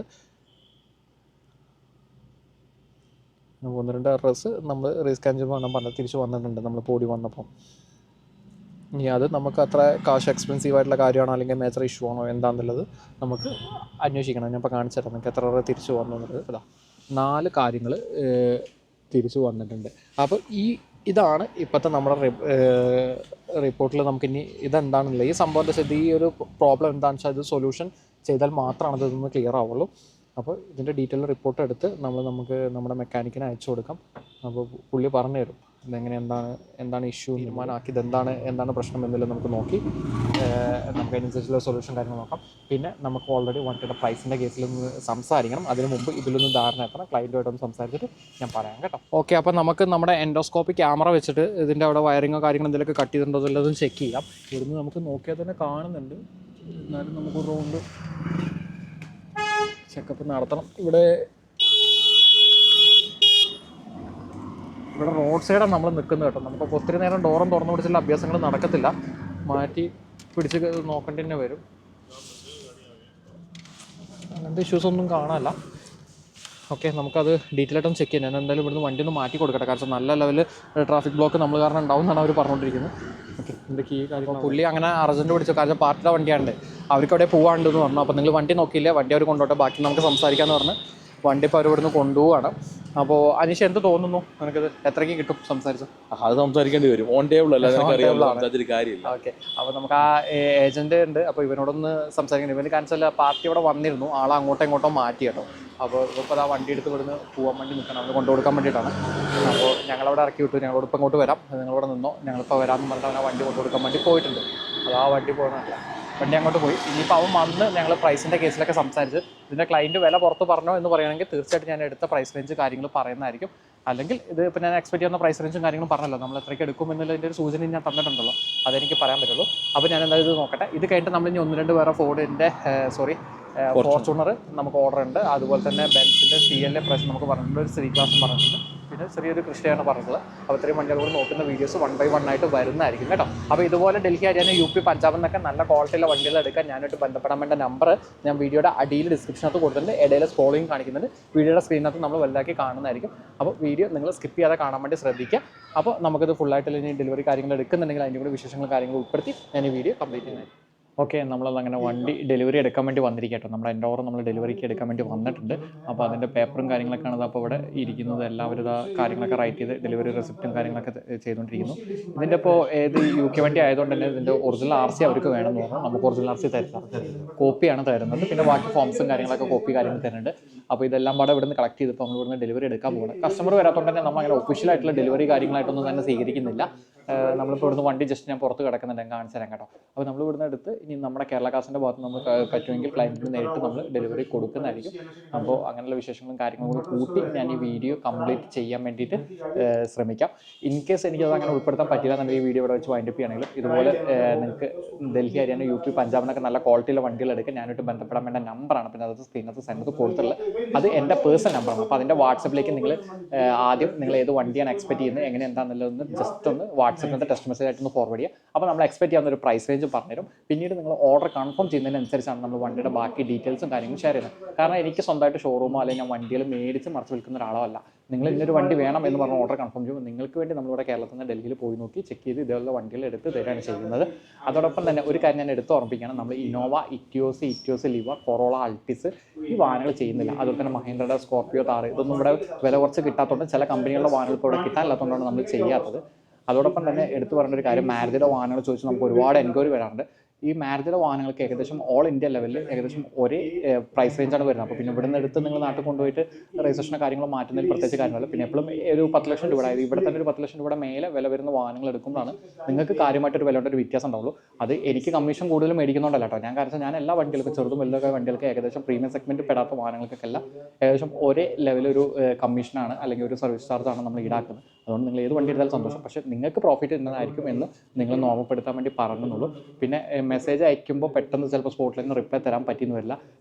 1-2 എറേഴ്സ് നമ്മൾ റീസ്കാൻ ചെയ്യുമ്പോൾ പറഞ്ഞത് തിരിച്ച് വന്നിട്ടുണ്ട് നമ്മൾ ബോഡി വന്നപ്പോൾ. ഇനി അത് നമുക്ക് അത്ര കാശ് എക്സ്പെൻസീവ് ആയിട്ടുള്ള കാര്യമാണോ അല്ലെങ്കിൽ മേജർ ഇഷ്യൂ ആണോ എന്താണെന്നുള്ളത് നമുക്ക് അന്വേഷിക്കണം. ഞാൻ ഇപ്പോൾ കാണിച്ചു തരാം നിങ്ങൾക്ക് എത്ര എറർ തിരിച്ച് വന്നു എന്നുള്ളത്. അതാ 4 കാര്യങ്ങൾ തിരിച്ച് വന്നിട്ടുണ്ട്. അപ്പോൾ ഇതാണ് ഇപ്പോഴത്തെ നമ്മുടെ റിപ്പോർട്ടിൽ നമുക്കിനി ഇതെന്താണെന്നില്ല ഈ സംഭവം. എന്താ വെച്ചാൽ ഈ ഒരു പ്രോബ്ലം എന്താണെന്ന് വെച്ചാൽ ഇത് സൊല്യൂഷൻ ചെയ്താൽ മാത്രമാണ് ഇതൊന്ന് ക്ലിയർ ആവുള്ളൂ. അപ്പോൾ ഇതിൻ്റെ ഡീറ്റെയിൽ റിപ്പോർട്ട് എടുത്ത് നമുക്ക് നമ്മുടെ മെക്കാനിക്കിനെ അയച്ചു കൊടുക്കാം. അപ്പോൾ പുള്ളി പറഞ്ഞു തരും ഇതെങ്ങനെ എന്താണ് ഇഷ്യൂ തീരുമാനമാക്കി എന്താണ് പ്രശ്നം എന്നുള്ളത് നമുക്ക് നോക്കി നമുക്ക് അതിനനുസരിച്ചുള്ള സൊല്യൂഷൻ കാര്യങ്ങൾ നോക്കാം. പിന്നെ നമുക്ക് ഓൾറെഡി വണ്ടിയുടെ പ്രൈസിൻ്റെ കേസിലൊന്ന് സംസാരിക്കണം. അതിന് മുമ്പ് ഇതിലൊന്ന് ധാരണ എത്തണം. ക്ലയൻറ്റുമായിട്ടൊന്ന് സംസാരിച്ചിട്ട് ഞാൻ പറയാം കേട്ടോ. ഓക്കെ, അപ്പോൾ നമുക്ക് നമ്മുടെ എൻഡോസ്കോപ്പി ക്യാമറ വെച്ചിട്ട് ഇതിൻ്റെ അവിടെ വയറിങ്ങോ കാര്യങ്ങളോ എന്തെങ്കിലുമൊക്കെ കട്ട് ചെയ്തിട്ടുണ്ടോ എന്നുള്ളതും ചെക്ക് ചെയ്യാം. ഇവിടുന്ന് നമുക്ക് നോക്കിയാൽ തന്നെ കാണുന്നുണ്ട്. എന്നാലും നമുക്ക് റൗണ്ട് ചെക്കപ്പ് നടത്തണം. ഇവിടെ റോഡ് സൈഡാണ് നമ്മൾ നിൽക്കുന്നത് കേട്ടോ. നമുക്കിപ്പോൾ ഒത്തിരി നേരം ഡോറും തുറന്നു പിടിച്ചുള്ള അഭ്യാസങ്ങൾ നടക്കത്തില്ല. മാറ്റി പിടിച്ച് നോക്കേണ്ടി തന്നെ വരും. അങ്ങനത്തെ ഇഷ്യൂസൊന്നും കാണാനല്ല. ഓക്കെ, നമുക്കത് ഡീറ്റെയിൽ ആയിട്ടൊന്ന് ചെക്ക് ചെയ്യാം. ഞാൻ എന്തായാലും ഇവിടുന്ന് വണ്ടി ഒന്ന് മാറ്റി കൊടുക്കട്ടെ. കാരണം നല്ല ലെവൽ ട്രാഫിക് ബ്ലോക്ക് നമ്മൾ കാരണം ഉണ്ടാവും എന്നാണ് അവർ പറഞ്ഞുകൊണ്ടിരിക്കുന്നത്. ഓക്കെ, എന്തൊക്കെ ഈ കാര്യങ്ങൾ പുള്ളി അങ്ങനെ അർജൻറ്റ് പിടിച്ചു. കാരണം പാർട്ടിയുടെ വണ്ടിയാണ്, അവർക്ക് അവിടെ പോകാണ്ടെന്ന് പറഞ്ഞു. അപ്പോൾ നിങ്ങൾ വണ്ടി നോക്കിയില്ല, വണ്ടി അവർ കൊണ്ടോട്ടെ, ബാക്കി നമുക്ക് സംസാരിക്കാമെന്ന് പറഞ്ഞ് വണ്ടി ഇപ്പോൾ അവർ ഇവിടുന്ന് കൊണ്ടുപോവാണ്. അപ്പോൾ അനീഷ് എന്ത് തോന്നുന്നു നിനക്കത്? എത്രയ്ക്ക് കിട്ടും സംസാരിച്ചു? അത് സംസാരിക്കേണ്ടി വരും. ഓൺ ടേബിൾ അല്ല കാര്യമില്ല. ഓക്കെ, അപ്പോൾ നമുക്ക് ആ ഏജന്റ് ഉണ്ട്. അപ്പോൾ ഇവനോടൊന്ന് സംസാരിക്കണം. ഇവന് കാരണം പാർട്ടി ഇവിടെ വന്നിരുന്നു, ആളെ അങ്ങോട്ടോ ഇങ്ങോട്ടോ മാറ്റി കേട്ടോ. അപ്പോൾ ഇപ്പോൾ ആ വണ്ടി എടുത്ത് ഇവിടുന്ന് പോകാൻ വേണ്ടി നിൽക്കണം, അവന് കൊണ്ടുകൊടുക്കാൻ വേണ്ടിയിട്ടാണ്. അപ്പോൾ ഞങ്ങളവിടെ ഇറക്കി വിട്ടു. ഞങ്ങളോട് ഇപ്പം ഇങ്ങോട്ട് വരാം, നിങ്ങളിവിടെ നിന്നോ, ഞങ്ങളിപ്പോൾ വരാമെന്ന് പറഞ്ഞിട്ട് അവനെ വണ്ടി കൊണ്ടുകൊടുക്കാൻ വേണ്ടി പോയിട്ടുണ്ട്. അത് ആ വണ്ടി പോകുന്നില്ല, വണ്ടി അങ്ങോട്ട് പോയി. ഇനിയിപ്പോൾ അവൻ വന്ന് ഞങ്ങൾ പ്രൈസിൻ്റെ കേസിലൊക്കെ സംസാരിച്ച് ഇതിൻ്റെ ക്ലയൻറ്റ് വില പുറത്ത് പറഞ്ഞോ എന്ന് പറയുകയാണെങ്കിൽ തീർച്ചയായിട്ടും ഞാൻ എടുത്ത പ്രൈസ് റേഞ്ച് കാര്യങ്ങൾ പറയുന്നതായിരിക്കും. അല്ലെങ്കിൽ ഇത് ഇപ്പോൾ ഞാൻ എക്സ്പെക്ട് ചെയ്യുന്ന പ്രൈസ് റേഞ്ചും കാര്യങ്ങളും പറഞ്ഞല്ലോ, നമ്മൾ എത്രയ്ക്ക് എടുക്കും എന്നുള്ളതിൻ്റെ ഒരു സൂചന ഞാൻ തന്നിട്ടുണ്ടല്ലോ, അതെനിക്ക് പറയാൻ പറ്റുള്ളൂ. അപ്പോൾ ഞാൻ എന്തായാലും ഇത് നോക്കട്ടെ. ഇത് കഴിഞ്ഞിട്ട് നമ്മൾ ഇനി 1-2 വേറെ ഫോർച്യൂണർ നമുക്ക് ഓർഡർ ഉണ്ട്. അതുപോലെ തന്നെ ബെൻസിൻ്റെ CLA പ്രൈസ് നമുക്ക് പറഞ്ഞിട്ടുണ്ട്, ഒരു 3 ക്ലാസ്സും പറഞ്ഞിട്ടുണ്ട്. പിന്നെ ചെറിയൊരു കൃഷിയാണ് പറഞ്ഞിട്ടുള്ളത്. അപ്പോൾ ഇത്രയും വണ്ടികൾ കൂടെ നോക്കുന്ന വീഡിയോസ് 1 by 1 ആയിട്ട് വരുന്നതായിരിക്കും കേട്ടോ. അപ്പോൾ ഇതുപോലെ ഡൽഹി, ഹരിയാന, UP, പഞ്ചാബ് എന്നൊക്കെ നല്ല ക്വാളിറ്റിയുള്ള വണ്ടികൾ എടുക്കാൻ ഞാനായിട്ട് ബന്ധപ്പെടാൻ വേണ്ട നമ്പർ ഞാൻ വീഡിയോയുടെ അടിയിൽ ഡിസ്ക്രിപ്ഷനകത്ത് കൊടുത്തിട്ടുണ്ട്. ഇടയിൽ സ്ക്രോളിംഗ് കാണിക്കുന്നുണ്ട്. വീഡിയോയുടെ സ്ക്രീനകത്ത് നമ്മൾ വലുതാക്കി കാണുന്നതായിരിക്കും. അപ്പോൾ വീഡിയോ നിങ്ങൾ സ്കിപ്പ് ചെയ്യാതെ കാണാൻ വേണ്ടി ശ്രദ്ധിക്കുക. അപ്പോൾ നമുക്കിത് ഫുള്ളായിട്ട് ഇനി ഡെലിവറി കാര്യങ്ങൾ എടുക്കുന്നുണ്ടെങ്കിൽ അതിൻ്റെ കൂടെ വിശേഷങ്ങളും കാര്യങ്ങളും ഉൾപ്പെടുത്തി ഞാൻ ഈ വീഡിയോ കംപ്ലീറ്റ് ചെയ്യുന്നതായിരിക്കും. ഓക്കെ, നമ്മളങ്ങനെ വണ്ടി ഡെലിവറി എടുക്കാൻ വേണ്ടി വന്നിരിക്കട്ടോ. നമ്മുടെ എൻഡോവർ നമ്മൾ ഡെലിവറിക്ക് എടുക്കാൻ വേണ്ടി വന്നിട്ടുണ്ട്. അപ്പോൾ അതിൻ്റെ പേപ്പറും കാര്യങ്ങളൊക്കെയാണ് അപ്പോൾ ഇവിടെ ഇരിക്കുന്നത്. എല്ലാവരും ഇതാ കാര്യങ്ങളൊക്കെ റൈറ്റ് ചെയ്ത് ഡെലിവറി റെസിപ്റ്റും കാര്യങ്ങളൊക്കെ ചെയ്തുകൊണ്ടിരിക്കുന്നു. ഇതിൻ്റെ ഇപ്പോൾ ഏത് UK വണ്ടി ആയതുകൊണ്ട് തന്നെ ഇതിൻ്റെ ഒറിജിനൽ RC അവർക്ക് വേണമെന്ന് പറഞ്ഞു. നമുക്ക് ഒറിജിനൽ RC തരില്ല, കോപ്പിയാണ് തരുന്നത്. പിന്നെ ബാക്കി ഫോംസും കാര്യങ്ങളൊക്കെ കോപ്പി കാര്യങ്ങൾ തരുന്നുണ്ട്. അപ്പോൾ ഇതെല്ലാം പാടെ ഇവിടുന്ന് കളക്ട് ചെയ്തിപ്പോൾ നമ്മൾ ഇവിടുന്ന് ഡെലിവറി എടുക്കാൻ പോകണം. കസ്റ്റമർ വരാത്തതുകൊണ്ട് തന്നെ നമ്മൾ അങ്ങനെ ഒഫീഷ്യലായിട്ടുള്ള ഡെലിവറി കാര്യങ്ങളായിട്ടൊന്നും തന്നെ സ്വീകരിക്കുന്നില്ല. നമ്മളിപ്പോൾ ഇവിടുന്ന് വണ്ടി ജസ്റ്റ് ഞാൻ പുറത്ത് കിടക്കുന്നുണ്ട്, കാണിച്ചു തരാം കേട്ടോ. അപ്പോൾ നമ്മൾ ഇവിടുന്ന് എടുത്ത് ഇനി നമ്മുടെ കേരള കാസിൻ്റെ ഭാഗത്ത് നമുക്ക് പറ്റുമെങ്കിൽ ക്ലയൻറ്റിന് നേരിട്ട് നമ്മൾ ഡെലിവറി കൊടുക്കുന്നതായിരിക്കും. അപ്പോൾ അങ്ങനെയുള്ള വിശേഷങ്ങളും കാര്യങ്ങളും കൂടി കൂട്ടി ഞാൻ ഈ വീഡിയോ കംപ്ലീറ്റ് ചെയ്യാൻ വേണ്ടിയിട്ട് ശ്രമിക്കാം. ഇൻ കേസ് എനിക്കത് അങ്ങനെ ഉൾപ്പെടുത്താൻ പറ്റില്ല എന്നുണ്ടെങ്കിൽ ഈ വീഡിയോ ഇവിടെ വെച്ച് വൈൻഡപ്പ് ചെയ്യുകയാണെങ്കിലും ഇതുപോലെ നിങ്ങൾക്ക് ഡൽഹി, ഹരിയാന, UP, പഞ്ചാബിനൊക്കെ നല്ല ക്വാളിറ്റിയുള്ള വണ്ടികൾ എടുക്കുക. ഞാനായിട്ട് ബന്ധപ്പെടാൻ വേണ്ട നമ്പറാണ്, പിന്നെ അത് സ്ക്രീനകത്ത് സെൻറ്റർ കൊടുത്തുള്ളത്. അത് എൻ്റെ പേഴ്സണൽ നമ്പറാണ്. അപ്പോൾ അതിൻ്റെ വാട്സപ്പിലേക്ക് നിങ്ങൾ ആദ്യം നിങ്ങൾ ഏത് വണ്ടിയാണ് എക്സ്പെക്ട് ചെയ്യുന്നത്, എങ്ങനെ എന്താണെന്നുള്ളതൊന്ന് ജസ്റ്റ് ഒന്ന് വാട്സപ്പിൻ്റെ ടെക്സ്റ്റ് മെസ്സേജ് ആയിട്ടൊന്ന് ഫോർവേഡ് ചെയ്യുക. അപ്പോൾ നമ്മൾ എക്സ്പെക്ട് ചെയ്യാവുന്ന ഒരു പ്രൈസ് റേഞ്ച് പറഞ്ഞുതരും. പിന്നീട് നിങ്ങൾ ഓർഡർ കൺഫേം ചെയ്യുന്നതിനനുസരിച്ചാണ് നമ്മൾ വണ്ടിയുടെ ബാക്കി ഡീറ്റെയിൽസും കാര്യങ്ങളും ഷെയർ ചെയ്യുന്നത്. കാരണം എനിക്ക് സ്വന്തമായിട്ട് ഷോറൂമോ അല്ലെങ്കിൽ ഞാൻ വണ്ടികൾ മേടിച്ച് മറിച്ച് വിൽക്കുന്ന ഒരാളോ അല്ല. നിങ്ങൾ ഇന്നൊരു വണ്ടി വേണം എന്ന് പറഞ്ഞ് ഓർഡർ കൺഫേം ചെയ്യുമ്പോൾ നിങ്ങൾക്ക് വേണ്ടി നമ്മളിവിടെ കേരളത്തിൽ നിന്ന് ഡൽഹിയിൽ പോയി നോക്കി ചെക്ക് ചെയ്ത് ഇതേപോലെ വണ്ടികൾ എടുത്ത് തരികയാണ് ചെയ്യുന്നത്. അതോടൊപ്പം തന്നെ ഒരു കാര്യം ഞാൻ എടുത്ത് ഓർമ്മിക്കുകയാണ്, നമ്മൾ Innova, Etios, Liva, Corolla, Altis ഈ വാഹനങ്ങൾ ചെയ്യുന്നില്ല. അതുപോലെ തന്നെ മഹീന്ദ്രയുടെ സ്കോർപിയോ, താർ ഇതൊന്നും ഇവിടെ വില കുറച്ച് കിട്ടാത്തതുകൊണ്ട് ചില കമ്പനികളുടെ വാഹനങ്ങൾ ഇപ്പോൾ ഇവിടെ കിട്ടാനില്ലാത്തതുകൊണ്ടാണ് നമ്മൾ ചെയ്യാത്തത്. അതോടൊപ്പം തന്നെ എടുത്തു പറയേണ്ട ഒരു കാര്യം, മാരുതിയുടെ വാഹനങ്ങൾ ചോദിച്ച് നമുക്ക് ഒരുപാട് എൻക്വയറി വരാറുണ്ട്. ഈ മാരുതിയുടെ വാഹനങ്ങൾക്ക് ഏകദേശം ഓൾ ഇന്ത്യ ലെവലിൽ ഏകദേശം ഒരേ പ്രൈസ് റേഞ്ചാണ് വരുന്നത്. അപ്പോൾ പിന്നെ ഇവിടുന്ന് എടുത്ത് നിങ്ങൾ നാട്ടിൽ കൊണ്ടുപോയിട്ട് രജിസ്ട്രേഷനോ കാര്യങ്ങളോ മാറ്റുന്നതിൽ പ്രത്യേകിച്ച് കാര്യങ്ങളല്ല. പിന്നെ എപ്പോഴും ഒരു 10 ലക്ഷം രൂപ, അതായത് ഇവിടെ തന്നെ ഒരു 10 ലക്ഷം രൂപയുടെ മേലെ വില വരുന്ന വാഹനങ്ങൾ എടുക്കുമ്പോഴാണ് നിങ്ങൾക്ക് കാര്യമായിട്ടൊരു വിലയുടെ ഒരു വ്യത്യാസം ഉണ്ടാവുള്ളൂ. അത് എനിക്ക് കമ്മീഷൻ കൂടുതൽ മേടിക്കുന്നുണ്ടല്ലോ കേട്ടോ. ഞാൻ എല്ലാ വണ്ടികൾക്കും, ചെറുതും വലുതൊക്കെ വണ്ടികൾക്ക് ഏകദേശം പ്രീമിയം സെഗ്മെൻറ്റ് പെടാത്ത വാഹനങ്ങൾക്കൊക്കെ ഏകദേശം ഒരേ ലെവലൊരു കമ്മീഷനാണ് അല്ലെങ്കിൽ ഒരു സർവീസ് ചാർജാണ് നമ്മൾ ഈടാക്കുന്നത്. അതുകൊണ്ട് നിങ്ങൾ ഏത് വണ്ടി എടുത്താലും സന്തോഷം. പക്ഷേ നിങ്ങൾക്ക് പ്രോഫിറ്റ് എന്നതായിരിക്കും എന്ന് നിങ്ങൾ ഓർമ്മപ്പെടുത്താൻ വേണ്ടി പറഞ്ഞുള്ളൂ. പിന്നെ മെസ്സേജ് അയക്കുമ്പോൾ പെട്ടെന്ന് ചിലപ്പോൾ സ്പോട്ടിൽ നിന്ന് റിപ്ലൈ തരാൻ പറ്റിയെന്ന് വരില്ല.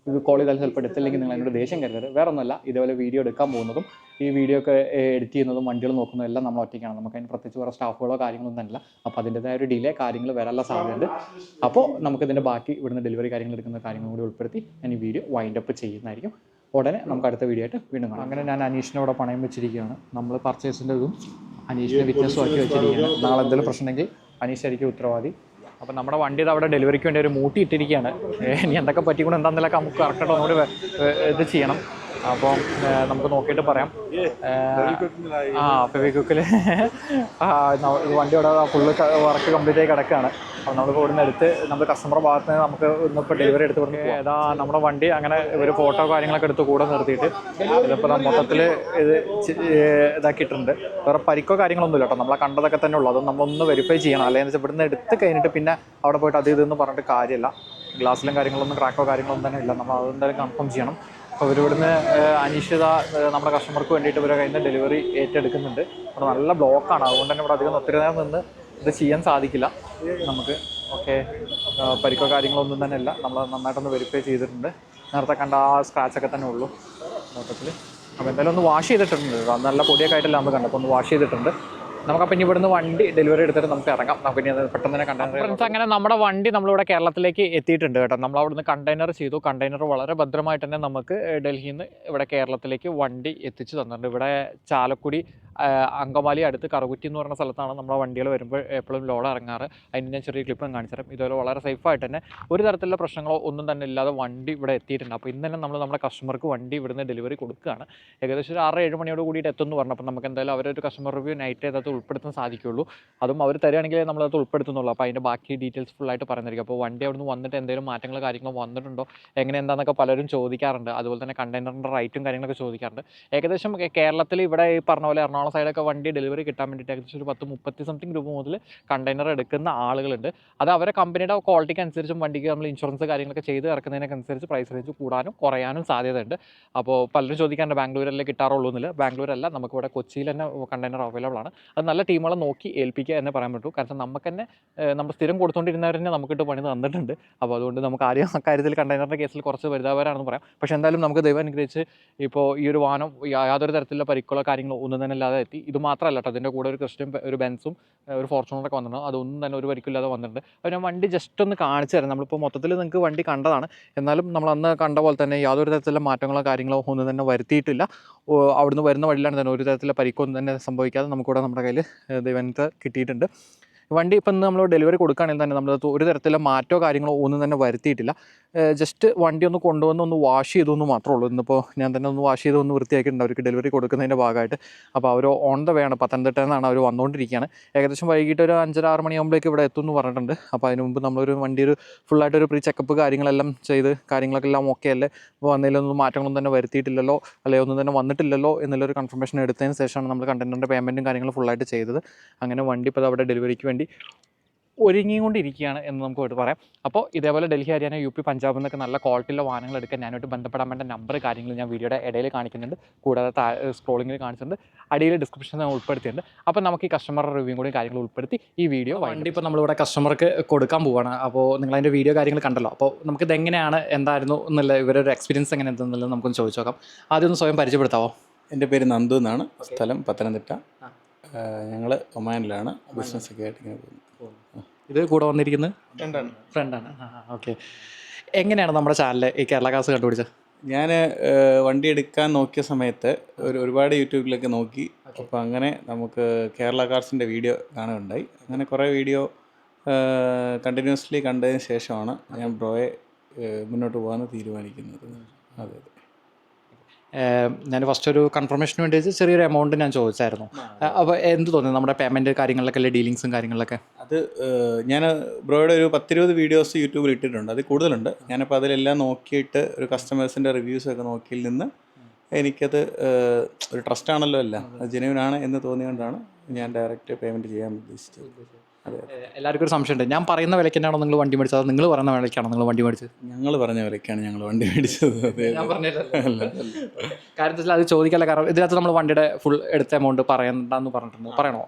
കോൾ ചെയ്താൽ ചിലപ്പോൾ എടുത്തില്ലെങ്കിൽ നിങ്ങൾ എന്നോട് ദേഷ്യം കരുതരുത്. വേറെ ഒന്നുമല്ല, ഇതേപോലെ വീഡിയോ എടുക്കാൻ പോകുന്നതും ഈ വീഡിയോ ഒക്കെ എഡിറ്റ് ചെയ്യുന്നതും വണ്ടികൾ നോക്കുന്നതും എല്ലാം നമ്മൾ ഒറ്റയ്ക്കാണ്. നമുക്ക് അതിന് പ്രത്യേകിച്ച് വേറെ സ്റ്റാഫുകളോ കാര്യങ്ങളൊന്നും തന്നെ ഇല്ല. അപ്പോൾ അതിൻ്റെതായ ഒരു ഡിലേ കാര്യങ്ങൾ വരാനുള്ള സാധ്യതയുണ്ട്. അപ്പോൾ നമുക്കിതിൻ്റെ ബാക്കി ഇവിടുന്ന് ഡെലിവറി കാര്യങ്ങൾ എടുക്കുന്ന കാര്യങ്ങളും കൂടി ഉൾപ്പെടുത്തി ഞാൻ ഈ വീഡിയോ വൈൻഡപ്പ് ചെയ്യുന്നതായിരിക്കും. ഉടനെ നമുക്ക് അടുത്ത വീഡിയോ ആയിട്ട് വീണ്ടും കാണാം. അങ്ങനെ ഞാൻ അനീഷിനോട് പണയം വെച്ചിരിക്കുകയാണ്. നമ്മൾ പർച്ചേസിൻ്റെ ഇതും അനീഷിനെ വിറ്റ്നസ്സും ആക്കി വെച്ചിരിക്കുകയാണ്. നാളെ എന്തെങ്കിലും പ്രശ്നമുണ്ടെങ്കിൽ അനീഷായിരിക്കും ഉത്തരവാദി. അപ്പോൾ നമ്മുടെ വണ്ടി അവിടെ ഡെലിവറിക്ക് വേണ്ടി ഒരു മൂട്ടി ഇട്ടിരിക്കുകയാണ്. ഇനി എന്തൊക്കെ പറ്റിക്കൊണ്ട് എന്താണെന്നൊക്കെ നമുക്ക് കറക്റ്റായിട്ട് ഒന്നുകൂടി ഇത് ചെയ്യണം. അപ്പോൾ നമുക്ക് നോക്കിയിട്ട് പറയാം. ഫെവിക്വിക്കിൽ വണ്ടി അവിടെ ഫുള്ള് വർക്ക് കംപ്ലീറ്റ് ആയി കിടക്കുകയാണ്. അപ്പോൾ നമ്മളിപ്പോൾ ഇവിടുന്ന് എടുത്ത് നമ്മൾ കസ്റ്റമർ ഭാഗത്ത് നിന്ന് നമുക്ക് ഇന്നിപ്പോൾ ഡെലിവറി എടുത്ത് കൊടുക്കും. ഏതാ നമ്മുടെ വണ്ടി അങ്ങനെ ഒരു ഫോട്ടോ കാര്യങ്ങളൊക്കെ എടുത്ത് കൂടെ നിർത്തിയിട്ട് ഇതിപ്പോൾ മൊത്തത്തിൽ ഇത് ഇതാക്കിയിട്ടുണ്ട്. വേറെ പരിക്കോ കാര്യങ്ങളൊന്നുമില്ല കേട്ടോ. നമ്മളെ കണ്ടതൊക്കെ തന്നെ ഉള്ളൂ. അത് നമ്മളൊന്ന് വെരിഫൈ ചെയ്യണം. അല്ലെങ്കിൽ ഇവിടുന്ന് എടുത്ത് കഴിഞ്ഞിട്ട് പിന്നെ അവിടെ പോയിട്ട് അത് ഇതെന്ന് പറഞ്ഞിട്ട് കാര്യമില്ല. ഗ്ലാസ്സിലും കാര്യങ്ങളൊന്നും ക്രാക്കോ കാര്യങ്ങളൊന്നും തന്നെ ഇല്ല. നമ്മൾ അതെന്തായാലും കൺഫേം ചെയ്യണം. അപ്പോൾ ഇവരിവിടുന്ന് അനീഷിത നമ്മുടെ കസ്റ്റമർക്ക് വേണ്ടിയിട്ട് ഇവരെ കയ്യിൽ നിന്ന് ഡെലിവറി ഏറ്റെടുക്കുന്നുണ്ട്. അവിടെ നല്ല ബ്ലോക്കാണ്. അതുകൊണ്ട് തന്നെ ഇവിടെ അധികം ഒത്തിരി നേരം നിന്ന് ഇത് ചെയ്യാൻ സാധിക്കില്ല നമുക്ക്. ഓക്കെ, പരിക്കോ കാര്യങ്ങളൊന്നും തന്നെ ഇല്ല. നമ്മൾ നന്നായിട്ടൊന്ന് വെരിഫൈ ചെയ്തിട്ടുണ്ട്. നേരത്തെ കണ്ട ആ സ്ക്രാച്ചൊക്കെ തന്നെ ഉള്ളൂ മൊത്തത്തിൽ. അപ്പോൾ എന്തായാലും ഒന്ന് വാഷ് ചെയ്തിട്ടുണ്ട്. നല്ല പൊടിയൊക്കെ ആയിട്ടല്ല നമ്മൾ കണ്ടപ്പോൾ ഒന്ന് വാഷ് ചെയ്തിട്ടുണ്ട്. നമുക്കപ്പോൾ ഇനി ഇവിടുന്ന് വണ്ടി ഡെലിവറി എടുത്തിട്ട് നമുക്ക് ഇറങ്ങാം. പിന്നെ അത് പെട്ടെന്ന് തന്നെ കണ്ടെയ്നർ. അങ്ങനെ നമ്മുടെ വണ്ടി നമ്മളിവിടെ കേരളത്തിലേക്ക് എത്തിയിട്ടുണ്ട് കേട്ടോ. നമ്മൾ അവിടുന്ന് കണ്ടെയ്നർ ചെയ്തു. കണ്ടെയ്നർ വളരെ ഭദ്രമായിട്ട് തന്നെ നമുക്ക് ഡൽഹിയിൽ നിന്ന് ഇവിടെ കേരളത്തിലേക്ക് വണ്ടി എത്തിച്ചു തന്നിട്ടുണ്ട്. ഇവിടെ ചാലക്കുടി അങ്കമാലി അടുത്ത് കറുകുറ്റി എന്ന് പറയുന്ന സ്ഥലത്താണ് നമ്മുടെ വണ്ടികൾ വരുമ്പോൾ എപ്പോഴും ലോഡ് ഇറങ്ങാറ്. അതിന് ഞാൻ ചെറിയ ക്ലിപ്പും കാണിച്ചു തരാം. ഇതുപോലെ വളരെ സേഫായിട്ട് തന്നെ ഒരു തരത്തിലുള്ള പ്രശ്നങ്ങളോ ഒന്നും തന്നെ ഇല്ലാതെ വണ്ടി ഇവിടെ എത്തിയിട്ടുണ്ട്. അപ്പോൾ ഇന്ന് തന്നെ നമ്മൾ നമ്മുടെ കസ്റ്റമർക്ക് വണ്ടി ഇവിടുന്ന് ഡെലിവറി കൊടുക്കുകയാണ്. ഏകദേശം ഒരു 6-7 മണിയോട് കൂടിയിട്ട് എത്തുമെന്ന് പറഞ്ഞു. അപ്പോൾ നമുക്ക് എന്തായാലും അവരൊരു കസ്റ്റമർ റിവ്യൂ നൈറ്റ് ചെയ്തത് ഉൾപ്പെടുത്താൻ സാധിക്കുള്ളൂ. അതും അവർ തരികയാണെങ്കിൽ നമ്മളത് ഉൾപ്പെടുത്തുന്നുള്ളൂ. അപ്പോൾ അതിൻ്റെ ബാക്കി ഡീറ്റെയിൽസ് ഫുള്ളായിട്ട് പറയുന്നതായിരിക്കും. അപ്പോൾ വണ്ടി അവിടെ നിന്ന് വന്നിട്ട് എന്തെങ്കിലും മാറ്റങ്ങളോ കാര്യങ്ങളോ വന്നിട്ടുണ്ടോ, എങ്ങനെ എന്താണെന്നൊക്കെ പലരും ചോദിക്കാറുണ്ട്. അതുപോലെ തന്നെ കണ്ടെയ്നറിൻ്റെ റേറ്റും കാര്യങ്ങളൊക്കെ ചോദിക്കാറുണ്ട്. ഏകദേശം കേരളത്തിൽ ഇവിടെ ഈ പറഞ്ഞ പോലെ എറണാകുളം സൈഡൊക്കെ വണ്ടി ഡെലിവറി കിട്ടാൻ വേണ്ടിയിട്ട് ഏകദേശം ഒരു 10-30 സംതിങ് രൂപ മുതൽ കണ്ടെയ്നർ എടുക്കുന്ന ആളുകളുണ്ട്. അത് അവരെ കമ്പനിയുടെ ക്വാളിറ്റിക്ക് അനുസരിച്ചും വണ്ടിക്ക് നമ്മൾ ഇൻഷുറൻസ് കാര്യങ്ങളൊക്കെ ചെയ്ത് ഇറക്കുന്നതിനൊക്കെ അനുസരിച്ച് പ്രൈസ് റേഞ്ച് കൂടാനും കുറയാനും സാധ്യതയുണ്ട്. അപ്പോൾ പലരും ചോദിക്കാറുണ്ട് ബാംഗ്ലൂരല്ലേ കിട്ടാറുള്ളൂ എന്നില്ല. ബാംഗ്ലൂരല്ല, നമുക്കിവിടെ കൊച്ചിയിൽ തന്നെ കണ്ടെയ്നർ അവൈലബിൾ ആണ്. അത് നല്ല ടീമുകളെ നോക്കി ഏൽപ്പിക്കുക എന്ന് പറയാൻ പറ്റൂ. കാരണം നമുക്ക് തന്നെ നമ്മൾ സ്ഥിരം കൊടുത്തുകൊണ്ടിരുന്നവർ തന്നെ നമുക്കിട്ട് പണി തന്നിട്ടുണ്ട്. അപ്പോൾ അതുകൊണ്ട് നമുക്ക് ആദ്യം അക്കാര്യത്തിൽ കണ്ടെയ്നറിൻ്റെ കേസിൽ കുറച്ച് പരിതാപകരമാണെന്ന് പറയാം. പക്ഷേ എന്തായാലും നമുക്ക് ദൈവം അനുഗ്രഹിച്ച് ഇപ്പോൾ ഈ ഒരു വാഹനം യാതൊരു തരത്തിലുള്ള പരിക്കുകളോ കാര്യങ്ങളോ ഒന്നും തന്നെ ഇല്ലാതെ എത്തി. ഇത് മാത്രമല്ല കേട്ടോ, അതിൻ്റെ കൂടെ ഒരു ക്രിസ്റ്റയും ഒരു ബെൻസും ഒരു ഫോർച്യൂണറൊക്കെ വന്നിട്ടുണ്ട്. അതൊന്നും തന്നെ ഒരു പരിക്കില്ലാതെ വന്നിട്ടുണ്ട്. അപ്പോൾ ഞാൻ വണ്ടി ജസ്റ്റ് ഒന്ന് കാണിച്ചു തരാം. നമ്മളിപ്പോൾ മൊത്തത്തിൽ നിങ്ങൾക്ക് വണ്ടി കണ്ടതാണ്. എന്നാലും നമ്മൾ അന്ന് കണ്ട പോലെ തന്നെ യാതൊരു തരത്തിലുള്ള മാറ്റങ്ങളോ കാര്യങ്ങളോ ഒന്നും തന്നെ വരുത്തിയിട്ടില്ല. അവിടുന്ന് വരുന്ന വഴിയിലാണ് തന്നെ ഒരു തരത്തിലുള്ള പരിക്കൊന്നും തന്നെ സംഭവിക്കാതെ നമുക്കിവിടെ നമ്മുടെ കയ്യിൽ ദൈവത്തെ കിട്ടിയിട്ടുണ്ട്. വണ്ടി ഇപ്പം ഇന്ന് നമ്മൾ ഡെലിവറി കൊടുക്കുകയാണെങ്കിൽ തന്നെ നമ്മളത് ഒരു തരത്തിലുള്ള മാറ്റമോ കാര്യങ്ങളോ ഒന്നും തന്നെ വരുത്തിയിട്ടില്ല. ജസ്റ്റ് വണ്ടി ഒന്ന് കൊണ്ടുവന്ന് ഒന്ന് വാഷ് ചെയ്തു മാത്രമേ ഉള്ളൂ. ഇന്നിപ്പോൾ ഞാൻ തന്നെ ഒന്ന് വാഷ് ചെയ്ത് ഒന്ന് വൃത്തിയാക്കിയിട്ടുണ്ട് അവർക്ക് ഡെലിവറി കൊടുക്കുന്നതിൻ്റെ ഭാഗമായിട്ട്. അപ്പോൾ അവർ ഓൺ ദ വേ ആണ്, പത്തനംതിട്ടയിൽ നിന്നാണ് അവർ വന്നുകൊണ്ടിരിക്കുകയാണ്. ഏകദേശം വൈകിട്ട് ഒരു 5:30-6 മണിയാകുമ്പോഴേക്ക് ഇവിടെ എത്തുമെന്ന് പറഞ്ഞിട്ടുണ്ട്. അപ്പോൾ അതിന് മുമ്പ് നമ്മളൊരു വണ്ടി ഒരു ഫുള്ളായിട്ടൊരു പ്രീ ചെക്കപ്പ് കാര്യങ്ങളെല്ലാം ചെയ്ത് കാര്യങ്ങളൊക്കെ എല്ലാം ഓക്കെ അല്ലേ, അപ്പോൾ വന്നതിലൊന്നും മാറ്റങ്ങളൊന്നും തന്നെ വരുത്തിയിട്ടില്ലല്ലോ അല്ലെങ്കിൽ ഒന്നും തന്നെ വന്നിട്ടില്ലല്ലോ എന്നുള്ളൊരു കൺഫർമേഷൻ എടുത്തതിന് ശേഷമാണ് നമ്മൾ കണ്ടൻറ്ററിൻ്റെ പേയ്മെൻറ്റും കാര്യങ്ങളും ഫുള്ളായിട്ട് ചെയ്തത്. അങ്ങനെ വണ്ടി ഇപ്പോൾ അവിടെ ഡെലിവറിക്ക് വേണ്ടി ഒരുങ്ങിക്കൊണ്ടിരിക്കുകയാണ് എന്ന് നമുക്ക് പറയാം. അപ്പോൾ ഇതേപോലെ ഡൽഹി, ഹരിയാന, UP, പഞ്ചാബിൽ നിന്നൊക്കെ നല്ല ക്വാളിറ്റിയുള്ള വാഹനങ്ങൾ എടുക്കാൻ ഞാനായിട്ട് ബന്ധപ്പെടാൻ വേണ്ട നമ്പർ കാര്യങ്ങൾ ഞാൻ വീഡിയോയുടെ ഇടയിൽ കാണിക്കുന്നുണ്ട്. കൂടാതെ സ്ക്രോളിങ്ങിൽ കാണിച്ചിട്ടുണ്ട്, അടിയിൽ ഡിസ്ക്രിപ്ഷനിൽ ഞാൻ ഉൾപ്പെടുത്തിയിട്ടുണ്ട്. അപ്പോൾ നമുക്ക് ഈ കസ്റ്റമർ റിവ്യൂ കൂടി കാര്യങ്ങൾ ഉൾപ്പെടുത്തി ഈ വീഡിയോ വണ്ടി ഇപ്പോൾ നമ്മളിവിടെ കസ്റ്റമർക്ക് കൊടുക്കാൻ പോവുകയാണ്. അപ്പോൾ നിങ്ങളതിൻ്റെ വീഡിയോ കാര്യങ്ങൾ കണ്ടല്ലോ. അപ്പോൾ നമുക്കിത് എങ്ങനെയാണ്, എന്തായിരുന്നു എന്നുള്ള ഇവരൊരു എക്സ്പീരിയൻസ് എങ്ങനെ എന്തെന്നുള്ളത് നമുക്കൊന്ന് ചോദിച്ചു നോക്കാം. ആദ്യം ഒന്ന് സ്വയം പരിചയപ്പെടുത്താവോ? എൻ്റെ പേര് നന്ദു എന്നാണ്, സ്ഥലം പത്തനംതിട്ട. ഞങ്ങൾ ഒമാനിലാണ് ബിസിനസ്സൊക്കെ ആയിട്ട് ഇങ്ങനെ പോകുന്നത്. ഇത് കൂടെ വന്നിരിക്കുന്നത് ഫ്രണ്ടാണ്. ഓക്കെ. എങ്ങനെയാണ് നമ്മുടെ ചാനൽ ഈ കേരള കാർസ് കണ്ടുപിടിച്ചത്? ഞാൻ വണ്ടി എടുക്കാൻ നോക്കിയ സമയത്ത് ഒരുപാട് യൂട്യൂബിലൊക്കെ നോക്കി. അപ്പോൾ അങ്ങനെ നമുക്ക് കേരള കാർസിൻ്റെ വീഡിയോ കാണുകയുണ്ടായി. അങ്ങനെ കുറേ വീഡിയോ കണ്ടിന്യൂസ്ലി കണ്ടതിന് ശേഷമാണ് ഞാൻ ബ്രോയെ മുന്നോട്ട് പോകാമെന്ന് തീരുമാനിക്കുന്നത്. അതെ അതെ. ഞാൻ ഫസ്റ്റ് ഒരു കൺഫർമേഷന് വേണ്ടി ചെറിയൊരു എമൗണ്ട് ഞാൻ ചോദിച്ചായിരുന്നു. അപ്പോൾ എന്ത് തോന്നി നമ്മുടെ പേയ്മെൻറ്റ് കാര്യങ്ങളിലൊക്കെ അല്ലേ, ഡീലിങ്സും കാര്യങ്ങളിലൊക്കെ? അത് ഞാൻ ബ്രോയുടെ ഒരു 10-20 വീഡിയോസ് യൂട്യൂബിൽ ഇട്ടിട്ടുണ്ട്, അതിൽ കൂടുതലുണ്ട്. ഞാനപ്പോൾ അതിലെല്ലാം നോക്കിയിട്ട് ഒരു കസ്റ്റമേഴ്സിൻ്റെ റിവ്യൂസൊക്കെ നോക്കിയിൽ നിന്ന് എനിക്കത് ഒരു ട്രസ്റ്റാണല്ലോ അല്ല, അത് ജെന്യുവിനാണ് എന്ന് തോന്നിയുകൊണ്ടാണ് ഞാൻ ഡയറക്റ്റ് പേയ്മെൻറ്റ് ചെയ്യാൻ ഉദ്ദേശിച്ചത്. അതെ. എല്ലാവർക്കും ഒരു സംശയമുണ്ട്, ഞാൻ പറയുന്ന വിലയ്ക്കാണോ നിങ്ങൾ വണ്ടി മേടിച്ചത്, നിങ്ങൾ പറയുന്ന വിലയ്ക്കാണോ നിങ്ങൾ വണ്ടി മേടിച്ചത്? ഞങ്ങൾ പറഞ്ഞ വിലയ്ക്കാണ് ഞങ്ങൾ വണ്ടി മേടിച്ചത്. ഞാൻ പറഞ്ഞില്ല കാര്യത്തിൽ അത് ചോദിക്കല്ല, കാരണം ഇതിനകത്ത് നമ്മൾ വണ്ടിയുടെ ഫുൾ എടുത്ത എമൗണ്ട് പറയണ്ടെന്ന് പറഞ്ഞിട്ടുണ്ട്. പറയണോ?